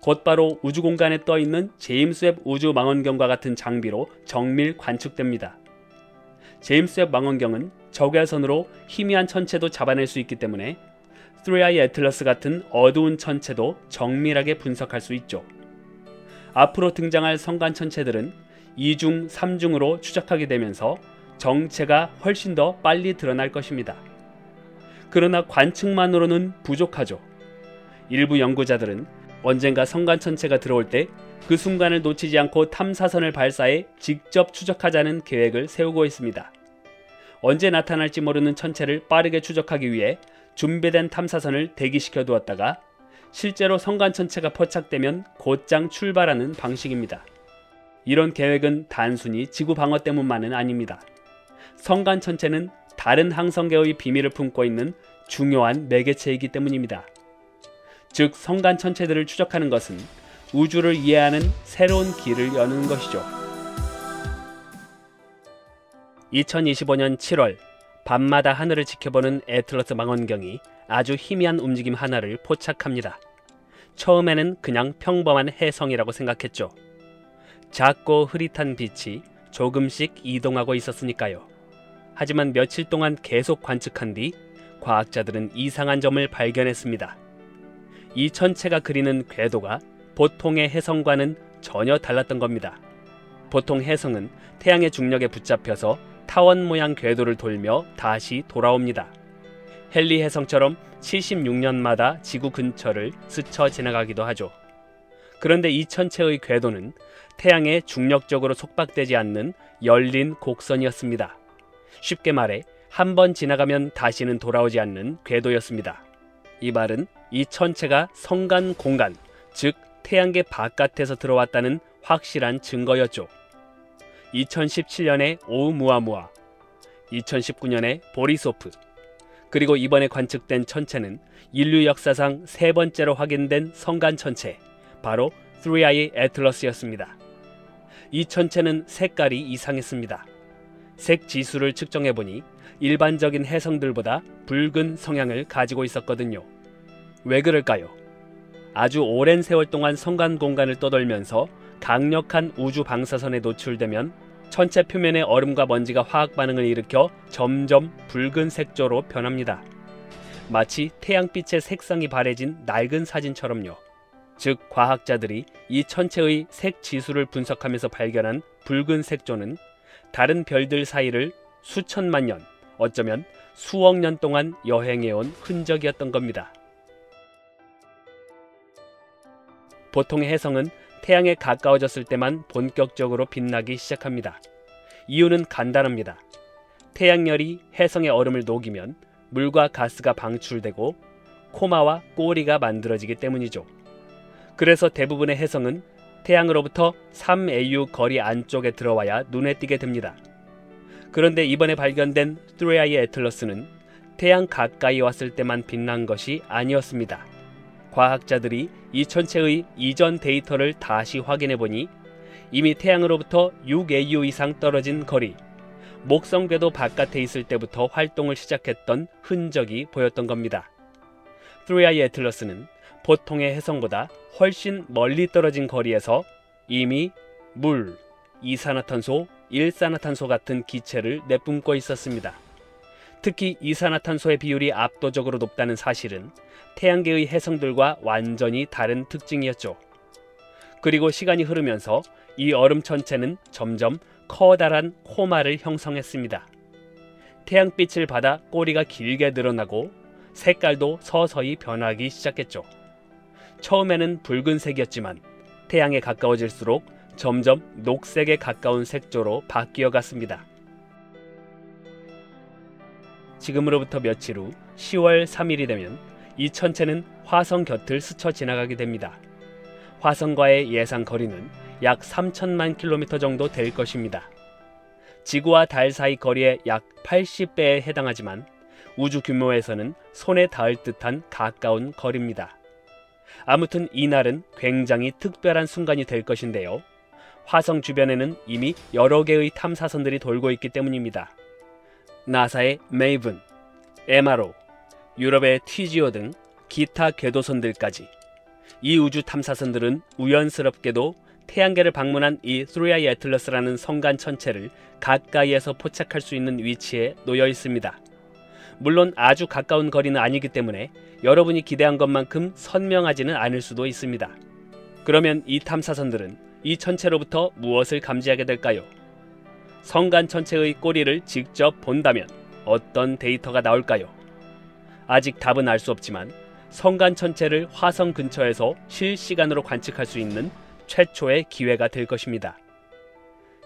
곧바로 우주공간에 떠있는 제임스 웹 우주 망원경과 같은 장비로 정밀 관측됩니다. 제임스 웹 망원경은 적외선으로 희미한 천체도 잡아낼 수 있기 때문에 3I 애틀러스 같은 어두운 천체도 정밀하게 분석할 수 있죠. 앞으로 등장할 성간천체들은 2중, 3중으로 추적하게 되면서 정체가 훨씬 더 빨리 드러날 것입니다. 그러나 관측만으로는 부족하죠. 일부 연구자들은 언젠가 성간천체가 들어올 때 그 순간을 놓치지 않고 탐사선을 발사해 직접 추적하자는 계획을 세우고 있습니다. 언제 나타날지 모르는 천체를 빠르게 추적하기 위해 준비된 탐사선을 대기시켜 두었다가 실제로 성간천체가 포착되면 곧장 출발하는 방식입니다. 이런 계획은 단순히 지구 방어 때문만은 아닙니다. 성간천체는 다른 항성계의 비밀을 품고 있는 중요한 매개체이기 때문입니다. 즉 성간천체들을 추적하는 것은 우주를 이해하는 새로운 길을 여는 것이죠. 2025년 7월 밤마다 하늘을 지켜보는 애틀러스 망원경이 아주 희미한 움직임 하나를 포착합니다. 처음에는 그냥 평범한 혜성이라고 생각했죠. 작고 흐릿한 빛이 조금씩 이동하고 있었으니까요. 하지만 며칠 동안 계속 관측한 뒤 과학자들은 이상한 점을 발견했습니다. 이 천체가 그리는 궤도가 보통의 혜성과는 전혀 달랐던 겁니다. 보통 혜성은 태양의 중력에 붙잡혀서 타원 모양 궤도를 돌며 다시 돌아옵니다. 헨리 혜성처럼 76년마다 지구 근처를 스쳐 지나가기도 하죠. 그런데 이 천체의 궤도는 태양에 중력적으로 속박되지 않는 열린 곡선이었습니다. 쉽게 말해 한 번 지나가면 다시는 돌아오지 않는 궤도였습니다. 이 말은 이 천체가 성간 공간, 즉 태양계 바깥에서 들어왔다는 확실한 증거였죠. 2017년에 오umuamua, 2019년에 보리소프, 그리고 이번에 관측된 천체는 인류 역사상 세 번째로 확인된 성간 천체, 바로 3I 애틀러스였습니다. 이 천체는 색깔이 이상했습니다. 색 지수를 측정해보니 일반적인 혜성들보다 붉은 성향을 가지고 있었거든요. 왜 그럴까요? 아주 오랜 세월 동안 성간 공간을 떠돌면서 강력한 우주 방사선에 노출되면 천체 표면의 얼음과 먼지가 화학 반응을 일으켜 점점 붉은 색조로 변합니다. 마치 태양빛의 색상이 바래진 낡은 사진처럼요. 즉 과학자들이 이 천체의 색 지수를 분석하면서 발견한 붉은 색조는 다른 별들 사이를 수천만 년, 어쩌면 수억 년 동안 여행해온 흔적이었던 겁니다. 보통의 혜성은 태양에 가까워졌을 때만 본격적으로 빛나기 시작합니다. 이유는 간단합니다. 태양열이 혜성의 얼음을 녹이면 물과 가스가 방출되고 코마와 꼬리가 만들어지기 때문이죠. 그래서 대부분의 혜성은 태양으로부터 3AU 거리 안쪽에 들어와야 눈에 띄게 됩니다. 그런데 이번에 발견된 3I 애틀러스는 태양 가까이 왔을 때만 빛난 것이 아니었습니다. 과학자들이 이 천체의 이전 데이터를 다시 확인해보니 이미 태양으로부터 6AU 이상 떨어진 거리, 목성궤도 바깥에 있을 때부터 활동을 시작했던 흔적이 보였던 겁니다. 3I 애틀러스는 보통의 혜성보다 훨씬 멀리 떨어진 거리에서 이미 물, 이산화탄소, 일산화탄소 같은 기체를 내뿜고 있었습니다. 특히 이산화탄소의 비율이 압도적으로 높다는 사실은 태양계의 혜성들과 완전히 다른 특징이었죠. 그리고 시간이 흐르면서 이 얼음 천체는 점점 커다란 코마를 형성했습니다. 태양빛을 받아 꼬리가 길게 늘어나고 색깔도 서서히 변하기 시작했죠. 처음에는 붉은색이었지만 태양에 가까워질수록 점점 녹색에 가까운 색조로 바뀌어 갔습니다. 지금으로부터 며칠 후 10월 3일이 되면 이 천체는 화성 곁을 스쳐 지나가게 됩니다. 화성과의 예상 거리는 약 3천만 킬로미터 정도 될 것입니다. 지구와 달 사이 거리의 약 80배에 해당하지만 우주 규모에서는 손에 닿을 듯한 가까운 거리입니다. 아무튼 이날은 굉장히 특별한 순간이 될 것인데요. 화성 주변에는 이미 여러 개의 탐사선들이 돌고 있기 때문입니다. 나사의 메이븐, MRO, 유럽의 TGO 등 기타 궤도선들까지. 이 우주 탐사선들은 우연스럽게도 태양계를 방문한 이 3I 애틀러스라는 성간 천체를 가까이에서 포착할 수 있는 위치에 놓여 있습니다. 물론 아주 가까운 거리는 아니기 때문에 여러분이 기대한 것만큼 선명하지는 않을 수도 있습니다. 그러면 이 탐사선들은 이 천체로부터 무엇을 감지하게 될까요? 성간 천체의 꼬리를 직접 본다면 어떤 데이터가 나올까요? 아직 답은 알 수 없지만 성간 천체를 화성 근처에서 실시간으로 관측할 수 있는 최초의 기회가 될 것입니다.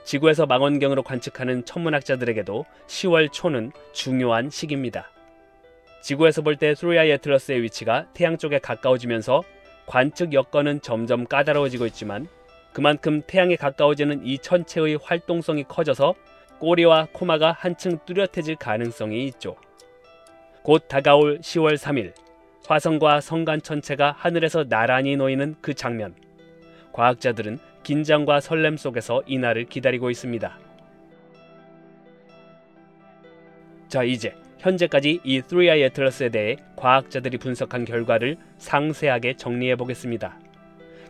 지구에서 망원경으로 관측하는 천문학자들에게도 10월 초는 중요한 시기입니다. 지구에서 볼 때 3I 애틀러스의 위치가 태양 쪽에 가까워지면서 관측 여건은 점점 까다로워지고 있지만 그만큼 태양에 가까워지는 이 천체의 활동성이 커져서 꼬리와 코마가 한층 뚜렷해질 가능성이 있죠. 곧 다가올 10월 3일, 화성과 성간 천체가 하늘에서 나란히 놓이는 그 장면. 과학자들은 긴장과 설렘 속에서 이날을 기다리고 있습니다. 자, 이제 현재까지 이 3i 애틀러스에 대해 과학자들이 분석한 결과를 상세하게 정리해 보겠습니다.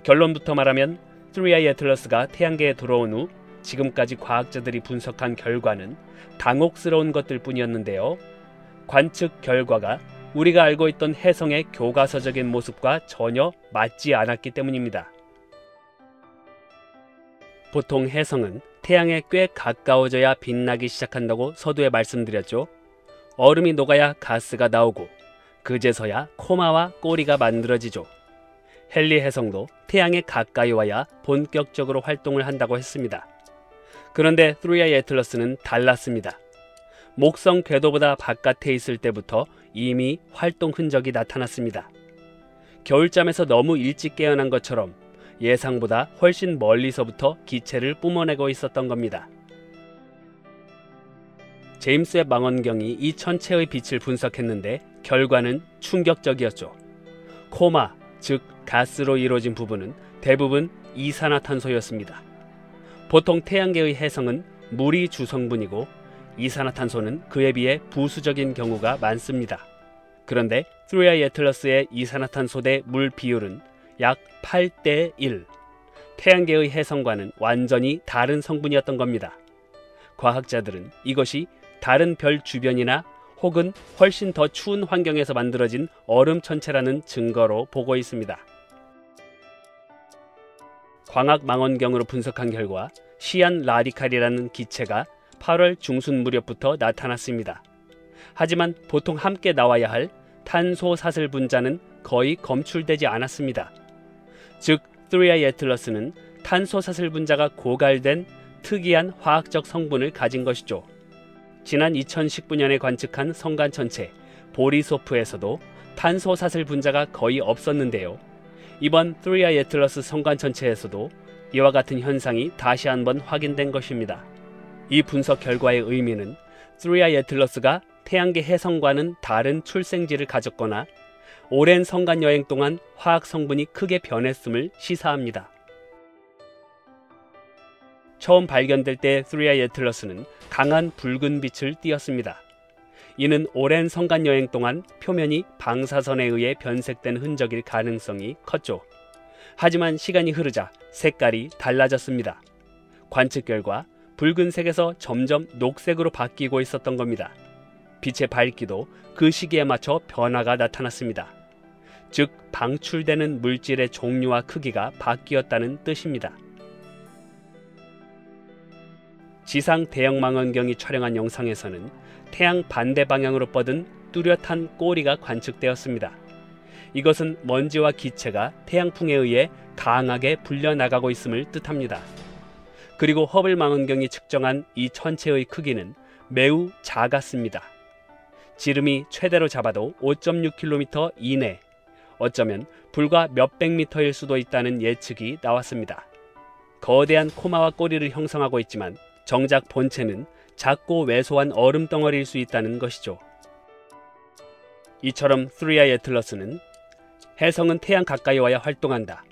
결론부터 말하면 3i 애틀러스가 태양계에 들어온 후 지금까지 과학자들이 분석한 결과는 당혹스러운 것들 뿐이었는데요. 관측 결과가 우리가 알고 있던 혜성의 교과서적인 모습과 전혀 맞지 않았기 때문입니다. 보통 혜성은 태양에 꽤 가까워져야 빛나기 시작한다고 서두에 말씀드렸죠. 얼음이 녹아야 가스가 나오고 그제서야 코마와 꼬리가 만들어지죠. 헨리 혜성도 태양에 가까이 와야 본격적으로 활동을 한다고 했습니다. 그런데 3i 애틀러스는 달랐습니다. 목성 궤도보다 바깥에 있을 때부터 이미 활동 흔적이 나타났습니다. 겨울잠에서 너무 일찍 깨어난 것처럼 예상보다 훨씬 멀리서부터 기체를 뿜어내고 있었던 겁니다. 제임스 웹 망원경이 이 천체의 빛을 분석했는데 결과는 충격적이었죠. 코마, 즉 가스로 이루어진 부분은 대부분 이산화탄소였습니다. 보통 태양계의 혜성은 물이 주성분이고 이산화탄소는 그에 비해 부수적인 경우가 많습니다. 그런데 3i 애틀러스의 이산화탄소 대 물 비율은 약 8대 1. 태양계의 혜성과는 완전히 다른 성분이었던 겁니다. 과학자들은 이것이 다른 별 주변이나 혹은 훨씬 더 추운 환경에서 만들어진 얼음 천체라는 증거로 보고 있습니다. 광학 망원경으로 분석한 결과 시안 라디칼이라는 기체가 8월 중순 무렵부터 나타났습니다. 하지만 보통 함께 나와야 할 탄소 사슬 분자는 거의 검출되지 않았습니다. 즉 3i 애틀러스는 탄소 사슬 분자가 고갈된 특이한 화학적 성분을 가진 것이죠. 지난 2019년에 관측한 성간 천체 보리소프에서도 탄소 사슬 분자가 거의 없었는데요. 이번 3i 애틀러스 성간 천체에서도 이와 같은 현상이 다시 한번 확인된 것입니다. 이 분석 결과의 의미는 3i 애틀러스가 태양계 혜성과는 다른 출생지를 가졌거나 오랜 성간 여행 동안 화학 성분이 크게 변했음을 시사합니다. 처음 발견될 때 3i 애틀러스는 강한 붉은 빛을 띠었습니다. 이는 오랜 성간 여행 동안 표면이 방사선에 의해 변색된 흔적일 가능성이 컸죠. 하지만 시간이 흐르자 색깔이 달라졌습니다. 관측 결과 붉은색에서 점점 녹색으로 바뀌고 있었던 겁니다. 빛의 밝기도 그 시기에 맞춰 변화가 나타났습니다. 즉 방출되는 물질의 종류와 크기가 바뀌었다는 뜻입니다. 지상 대형 망원경이 촬영한 영상에서는 태양 반대 방향으로 뻗은 뚜렷한 꼬리가 관측되었습니다. 이것은 먼지와 기체가 태양풍에 의해 강하게 불려나가고 있음을 뜻합니다. 그리고 허블 망원경이 측정한 이 천체의 크기는 매우 작았습니다. 지름이 최대로 잡아도 5.6km 이내, 어쩌면 불과 몇백 미터일 수도 있다는 예측이 나왔습니다. 거대한 코마와 꼬리를 형성하고 있지만 정작 본체는 작고 왜소한 얼음 덩어리일 수 있다는 것이죠. 이처럼 3i 애틀러스는 혜성은 태양 가까이 와야 활동한다.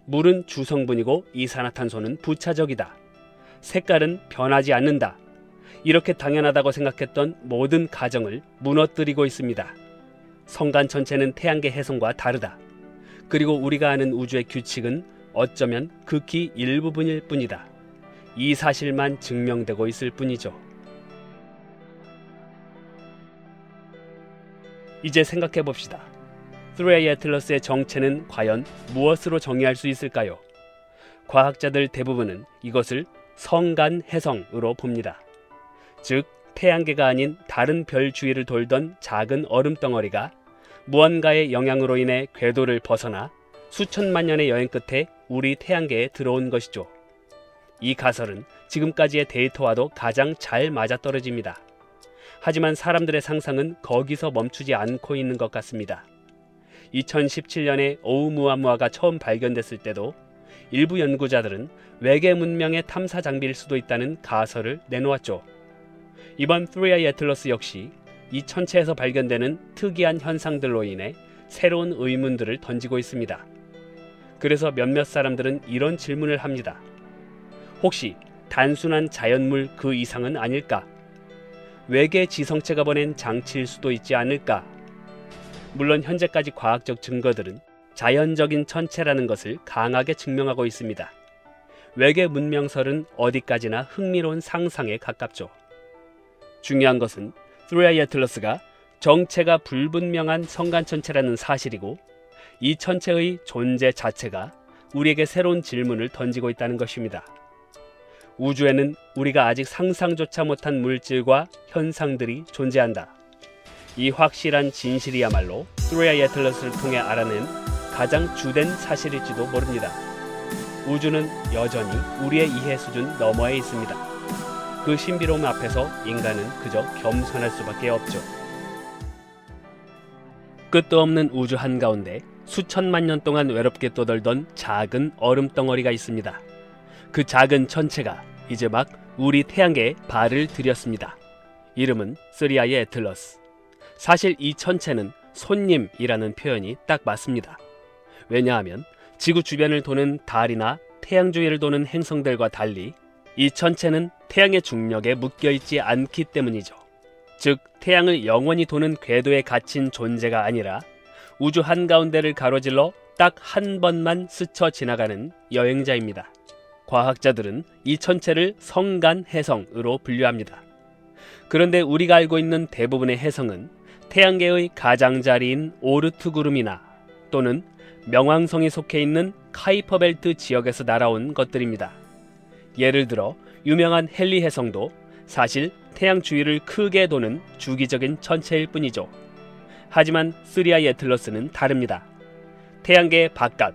물은 주성분이고 이산화탄소는 부차적이다. 색깔은 변하지 않는다. 이렇게 당연하다고 생각했던 모든 가정을 무너뜨리고 있습니다. 성간 전체는 태양계 혜성과 다르다. 그리고 우리가 아는 우주의 규칙은 어쩌면 극히 일부분일 뿐이다. 이 사실만 증명되고 있을 뿐이죠. 이제 생각해 봅시다. 3i 애틀러스의 정체는 과연 무엇으로 정의할 수 있을까요? 과학자들 대부분은 이것을 성간 혜성으로 봅니다. 즉 태양계가 아닌 다른 별 주위를 돌던 작은 얼음 덩어리가 무언가의 영향으로 인해 궤도를 벗어나 수천만 년의 여행 끝에 우리 태양계에 들어온 것이죠. 이 가설은 지금까지의 데이터와도 가장 잘 맞아떨어집니다. 하지만 사람들의 상상은 거기서 멈추지 않고 있는 것 같습니다. 2017년에 오우무아무아가 처음 발견됐을 때도 일부 연구자들은 외계 문명의 탐사 장비일 수도 있다는 가설을 내놓았죠. 이번 3i 애틀러스 역시 이 천체에서 발견되는 특이한 현상들로 인해 새로운 의문들을 던지고 있습니다. 그래서 몇몇 사람들은 이런 질문을 합니다. 혹시 단순한 자연물 그 이상은 아닐까? 외계 지성체가 보낸 장치일 수도 있지 않을까? 물론 현재까지 과학적 증거들은 자연적인 천체라는 것을 강하게 증명하고 있습니다. 외계 문명설은 어디까지나 흥미로운 상상에 가깝죠. 중요한 것은 3i 애틀러스가 정체가 불분명한 성간천체라는 사실이고, 이 천체의 존재 자체가 우리에게 새로운 질문을 던지고 있다는 것입니다. 우주에는 우리가 아직 상상조차 못한 물질과 현상들이 존재한다. 이 확실한 진실이야말로 3i 애틀러스를 통해 알아낸 가장 주된 사실일지도 모릅니다. 우주는 여전히 우리의 이해 수준 너머에 있습니다. 그 신비로움 앞에서 인간은 그저 겸손할 수밖에 없죠. 끝도 없는 우주 한가운데 수천만 년 동안 외롭게 떠돌던 작은 얼음덩어리가 있습니다. 그 작은 천체가 이제 막 우리 태양계에 발을 들였습니다. 이름은 3i 애틀러스. 사실 이 천체는 손님이라는 표현이 딱 맞습니다. 왜냐하면 지구 주변을 도는 달이나 태양 주위를 도는 행성들과 달리 이 천체는 태양의 중력에 묶여있지 않기 때문이죠. 즉, 태양을 영원히 도는 궤도에 갇힌 존재가 아니라 우주 한가운데를 가로질러 딱 한 번만 스쳐 지나가는 여행자입니다. 과학자들은 이 천체를 성간 해성으로 분류합니다. 그런데 우리가 알고 있는 대부분의 해성은 태양계의 가장자리인 오르트 구름이나 또는 명왕성이 속해 있는 카이퍼 벨트 지역에서 날아온 것들입니다. 예를 들어 유명한 헨리 해성도 사실 태양 주위를 크게 도는 주기적인 천체일 뿐이죠. 하지만 3i 애틀러스는 다릅니다. 태양계 바깥,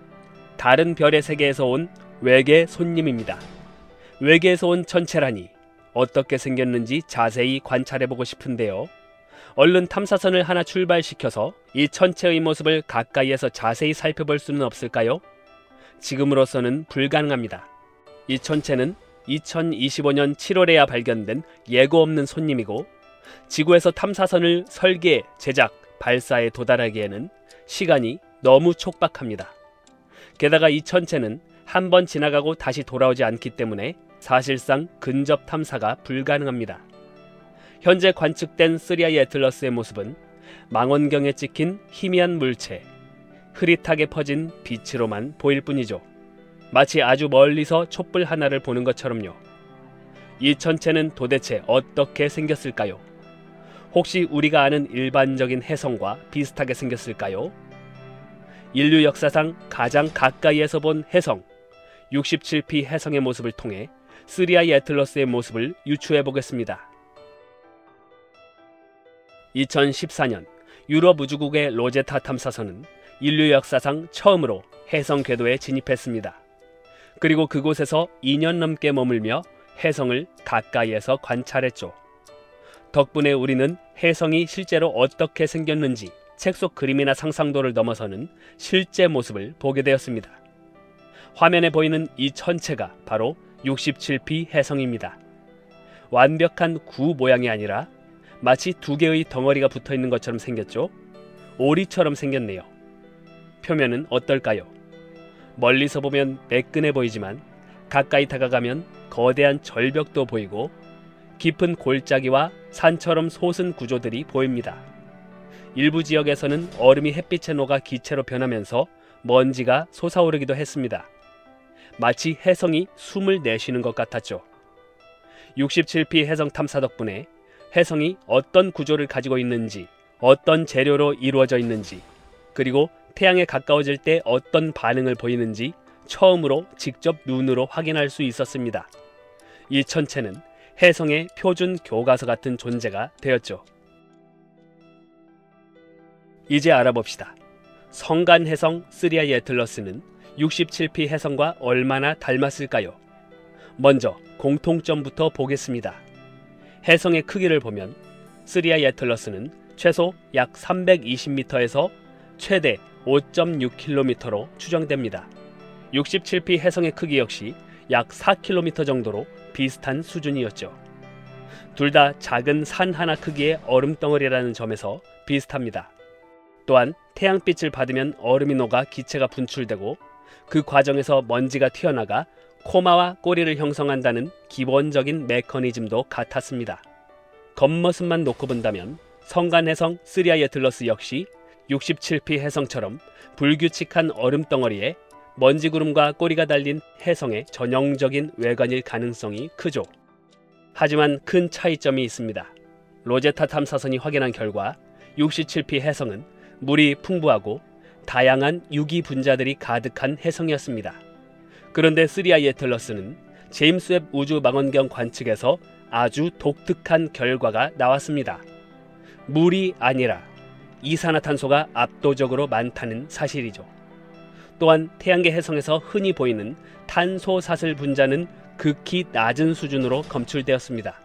다른 별의 세계에서 온 외계 손님입니다. 외계에서 온 천체라니 어떻게 생겼는지 자세히 관찰해보고 싶은데요. 얼른 탐사선을 하나 출발시켜서 이 천체의 모습을 가까이에서 자세히 살펴볼 수는 없을까요? 지금으로서는 불가능합니다. 이 천체는 2025년 7월에야 발견된 예고 없는 손님이고, 지구에서 탐사선을 설계, 제작, 발사에 도달하기에는 시간이 너무 촉박합니다. 게다가 이 천체는 한 번 지나가고 다시 돌아오지 않기 때문에 사실상 근접 탐사가 불가능합니다. 현재 관측된 3i 애틀러스의 모습은 망원경에 찍힌 희미한 물체, 흐릿하게 퍼진 빛으로만 보일 뿐이죠. 마치 아주 멀리서 촛불 하나를 보는 것처럼요. 이 천체는 도대체 어떻게 생겼을까요? 혹시 우리가 아는 일반적인 해성과 비슷하게 생겼을까요? 인류 역사상 가장 가까이에서 본 해성, 67P 해성의 모습을 통해 3i 애틀러스의 모습을 유추해 보겠습니다. 2014년 유럽 우주국의 로제타 탐사선은 인류 역사상 처음으로 해성 궤도에 진입했습니다. 그리고 그곳에서 2년 넘게 머물며 해성을 가까이에서 관찰했죠. 덕분에 우리는 해성이 실제로 어떻게 생겼는지 책 속 그림이나 상상도를 넘어서는 실제 모습을 보게 되었습니다. 화면에 보이는 이 천체가 바로 67P 해성입니다. 완벽한 구 모양이 아니라 마치 두 개의 덩어리가 붙어 있는 것처럼 생겼죠. 오리처럼 생겼네요. 표면은 어떨까요? 멀리서 보면 매끈해 보이지만 가까이 다가가면 거대한 절벽도 보이고 깊은 골짜기와 산처럼 솟은 구조들이 보입니다. 일부 지역에서는 얼음이 햇빛에 녹아 기체로 변하면서 먼지가 솟아오르기도 했습니다. 마치 해성이 숨을 내쉬는 것 같았죠. 67P 해성 탐사 덕분에 해성이 어떤 구조를 가지고 있는지, 어떤 재료로 이루어져 있는지, 그리고 태양에 가까워질 때 어떤 반응을 보이는지 처음으로 직접 눈으로 확인할 수 있었습니다. 이 천체는 해성의 표준 교과서 같은 존재가 되었죠. 이제 알아봅시다. 성간해성 3i 애틀러스는 67P 해성과 얼마나 닮았을까요? 먼저 공통점부터 보겠습니다. 해성의 크기를 보면 3i 애틀러스는 최소 약 320m에서 최대 5.6km로 추정됩니다. 67P 해성의 크기 역시 약 4km 정도로 비슷한 수준이었죠. 둘 다 작은 산 하나 크기의 얼음덩어리라는 점에서 비슷합니다. 또한 태양빛을 받으면 얼음이 녹아 기체가 분출되고 그 과정에서 먼지가 튀어나가 코마와 꼬리를 형성한다는 기본적인 메커니즘도 같았습니다. 겉모습만 놓고 본다면 성간해성 시리아 예틀러스 역시 67P 해성처럼 불규칙한 얼음덩어리에 먼지구름과 꼬리가 달린 해성의 전형적인 외관일 가능성이 크죠. 하지만 큰 차이점이 있습니다. 로제타 탐사선이 확인한 결과 67P 해성은 물이 풍부하고 다양한 유기 분자들이 가득한 해성이었습니다. 그런데 시리아 예틀러스는 제임스 웹 우주망원경 관측에서 아주 독특한 결과가 나왔습니다. 물이 아니라 이산화탄소가 압도적으로 많다는 사실이죠. 또한 태양계 해성에서 흔히 보이는 탄소 사슬 분자는 극히 낮은 수준으로 검출되었습니다.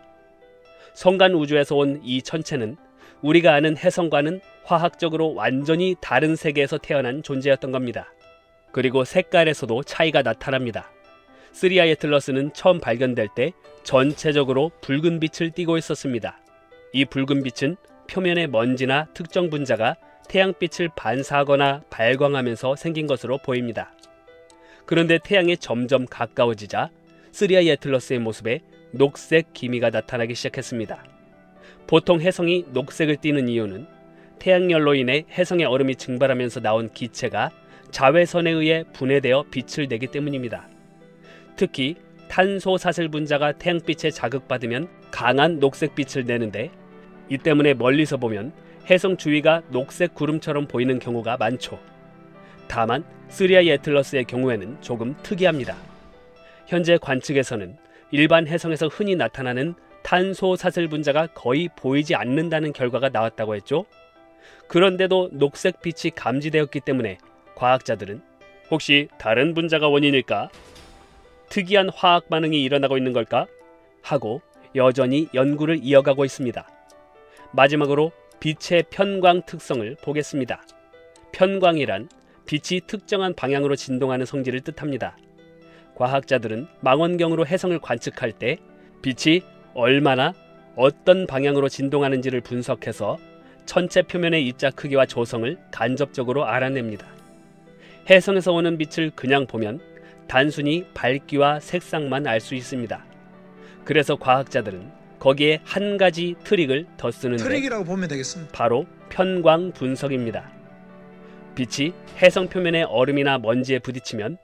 성간 우주에서 온 이 천체는 우리가 아는 해성과는 화학적으로 완전히 다른 세계에서 태어난 존재였던 겁니다. 그리고 색깔에서도 차이가 나타납니다. 시리아 예틀러스는 처음 발견될 때 전체적으로 붉은 빛을 띠고 있었습니다. 이 붉은 빛은 표면의 먼지나 특정 분자가 태양빛을 반사하거나 발광하면서 생긴 것으로 보입니다. 그런데 태양에 점점 가까워지자 시리아 예틀러스의 모습에 녹색 기미가 나타나기 시작했습니다. 보통 해성이 녹색을 띠는 이유는 태양열로 인해 해성의 얼음이 증발하면서 나온 기체가 자외선에 의해 분해되어 빛을 내기 때문입니다. 특히 탄소 사슬 분자가 태양빛에 자극받으면 강한 녹색빛을 내는데 이 때문에 멀리서 보면 해성 주위가 녹색 구름처럼 보이는 경우가 많죠. 다만 시리아 예틀러스의 경우에는 조금 특이합니다. 현재 관측에서는 일반 해성에서 흔히 나타나는 탄소 사슬 분자가 거의 보이지 않는다는 결과가 나왔다고 했죠. 그런데도 녹색 빛이 감지되었기 때문에 과학자들은 혹시 다른 분자가 원인일까? 특이한 화학 반응이 일어나고 있는 걸까? 하고 여전히 연구를 이어가고 있습니다. 마지막으로 빛의 편광 특성을 보겠습니다. 편광이란 빛이 특정한 방향으로 진동하는 성질을 뜻합니다. 과학자들은 망원경으로 해성을 관측할 때 빛이 얼마나 어떤 방향으로 진동하는지를 분석해서 천체 표면의 입자 크기와 조성을 간접적으로 알아냅니다. 해성에서 오는 빛을 그냥 보면 단순히 밝기와 색상만 알 수 있습니다. 그래서 과학자들은 거기에 한 가지 트릭을 더 쓰는데 트릭이라고 보면 되겠습니다. 바로 편광 분석입니다. 빛이 해성 표면의 얼음이나 먼지에 부딪히면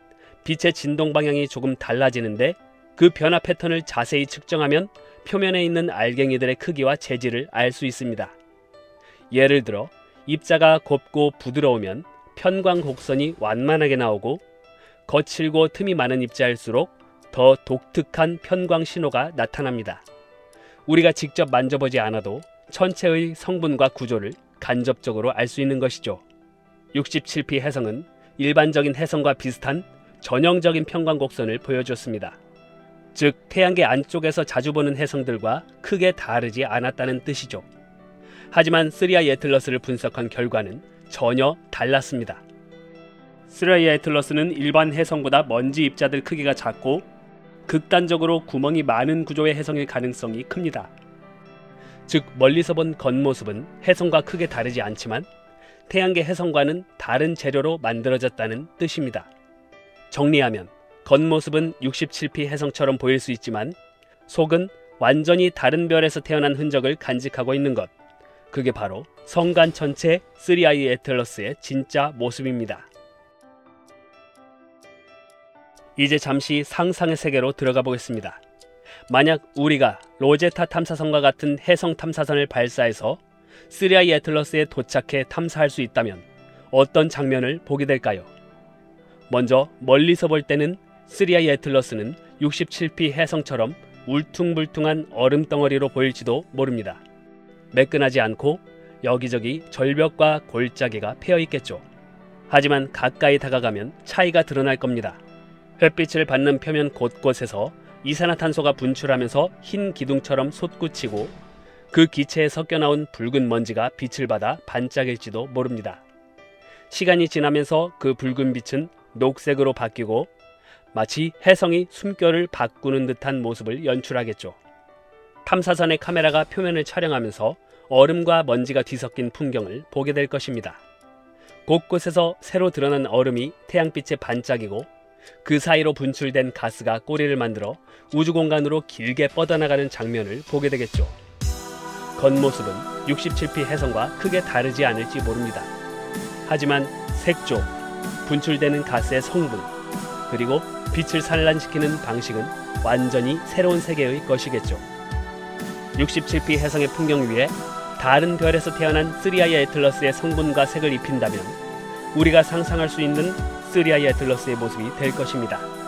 빛의 진동 방향이 조금 달라지는데 그 변화 패턴을 자세히 측정하면 표면에 있는 알갱이들의 크기와 재질을 알 수 있습니다. 예를 들어 입자가 곱고 부드러우면 편광 곡선이 완만하게 나오고 거칠고 틈이 많은 입자일수록 더 독특한 편광 신호가 나타납니다. 우리가 직접 만져보지 않아도 천체의 성분과 구조를 간접적으로 알 수 있는 것이죠. 67P 해성은 일반적인 해성과 비슷한 전형적인 편광 곡선을 보여줬습니다. 즉 태양계 안쪽에서 자주 보는 해성들과 크게 다르지 않았다는 뜻이죠. 하지만 시리아 예틀러스를 분석한 결과는 전혀 달랐습니다. 시리아 예틀러스는 일반 해성보다 먼지 입자들 크기가 작고 극단적으로 구멍이 많은 구조의 해성일 가능성이 큽니다. 즉 멀리서 본 겉모습은 해성과 크게 다르지 않지만 태양계 해성과는 다른 재료로 만들어졌다는 뜻입니다. 정리하면 겉모습은 67P 해성처럼 보일 수 있지만 속은 완전히 다른 별에서 태어난 흔적을 간직하고 있는 것. 그게 바로 성간 천체 시리아 예틀러스의 진짜 모습입니다. 이제 잠시 상상의 세계로 들어가 보겠습니다. 만약 우리가 로제타 탐사선과 같은 해성 탐사선을 발사해서 시리아 예틀러스에 도착해 탐사할 수 있다면 어떤 장면을 보게 될까요? 먼저 멀리서 볼 때는 시리아 예틀러스는 67P 해성처럼 울퉁불퉁한 얼음 덩어리로 보일지도 모릅니다. 매끈하지 않고 여기저기 절벽과 골짜기가 패여 있겠죠. 하지만 가까이 다가가면 차이가 드러날 겁니다. 햇빛을 받는 표면 곳곳에서 이산화탄소가 분출하면서 흰 기둥처럼 솟구치고 그 기체에 섞여 나온 붉은 먼지가 빛을 받아 반짝일지도 모릅니다. 시간이 지나면서 그 붉은 빛은 녹색으로 바뀌고 마치 해성이 숨결을 바꾸는 듯한 모습을 연출하겠죠. 탐사선의 카메라가 표면을 촬영하면서 얼음과 먼지가 뒤섞인 풍경을 보게 될 것입니다. 곳곳에서 새로 드러난 얼음이 태양빛에 반짝이고 그 사이로 분출된 가스가 꼬리를 만들어 우주공간으로 길게 뻗어나가는 장면을 보게 되겠죠. 겉모습은 67P 해성과 크게 다르지 않을지 모릅니다. 하지만 색조, 분출되는 가스의 성분, 그리고 빛을 산란시키는 방식은 완전히 새로운 세계의 것이겠죠. 67P 해성의 풍경 위에 다른 별에서 태어난 3I 애틀러스의 성분과 색을 입힌다면 우리가 상상할 수 있는 3I 애틀러스의 모습이 될 것입니다.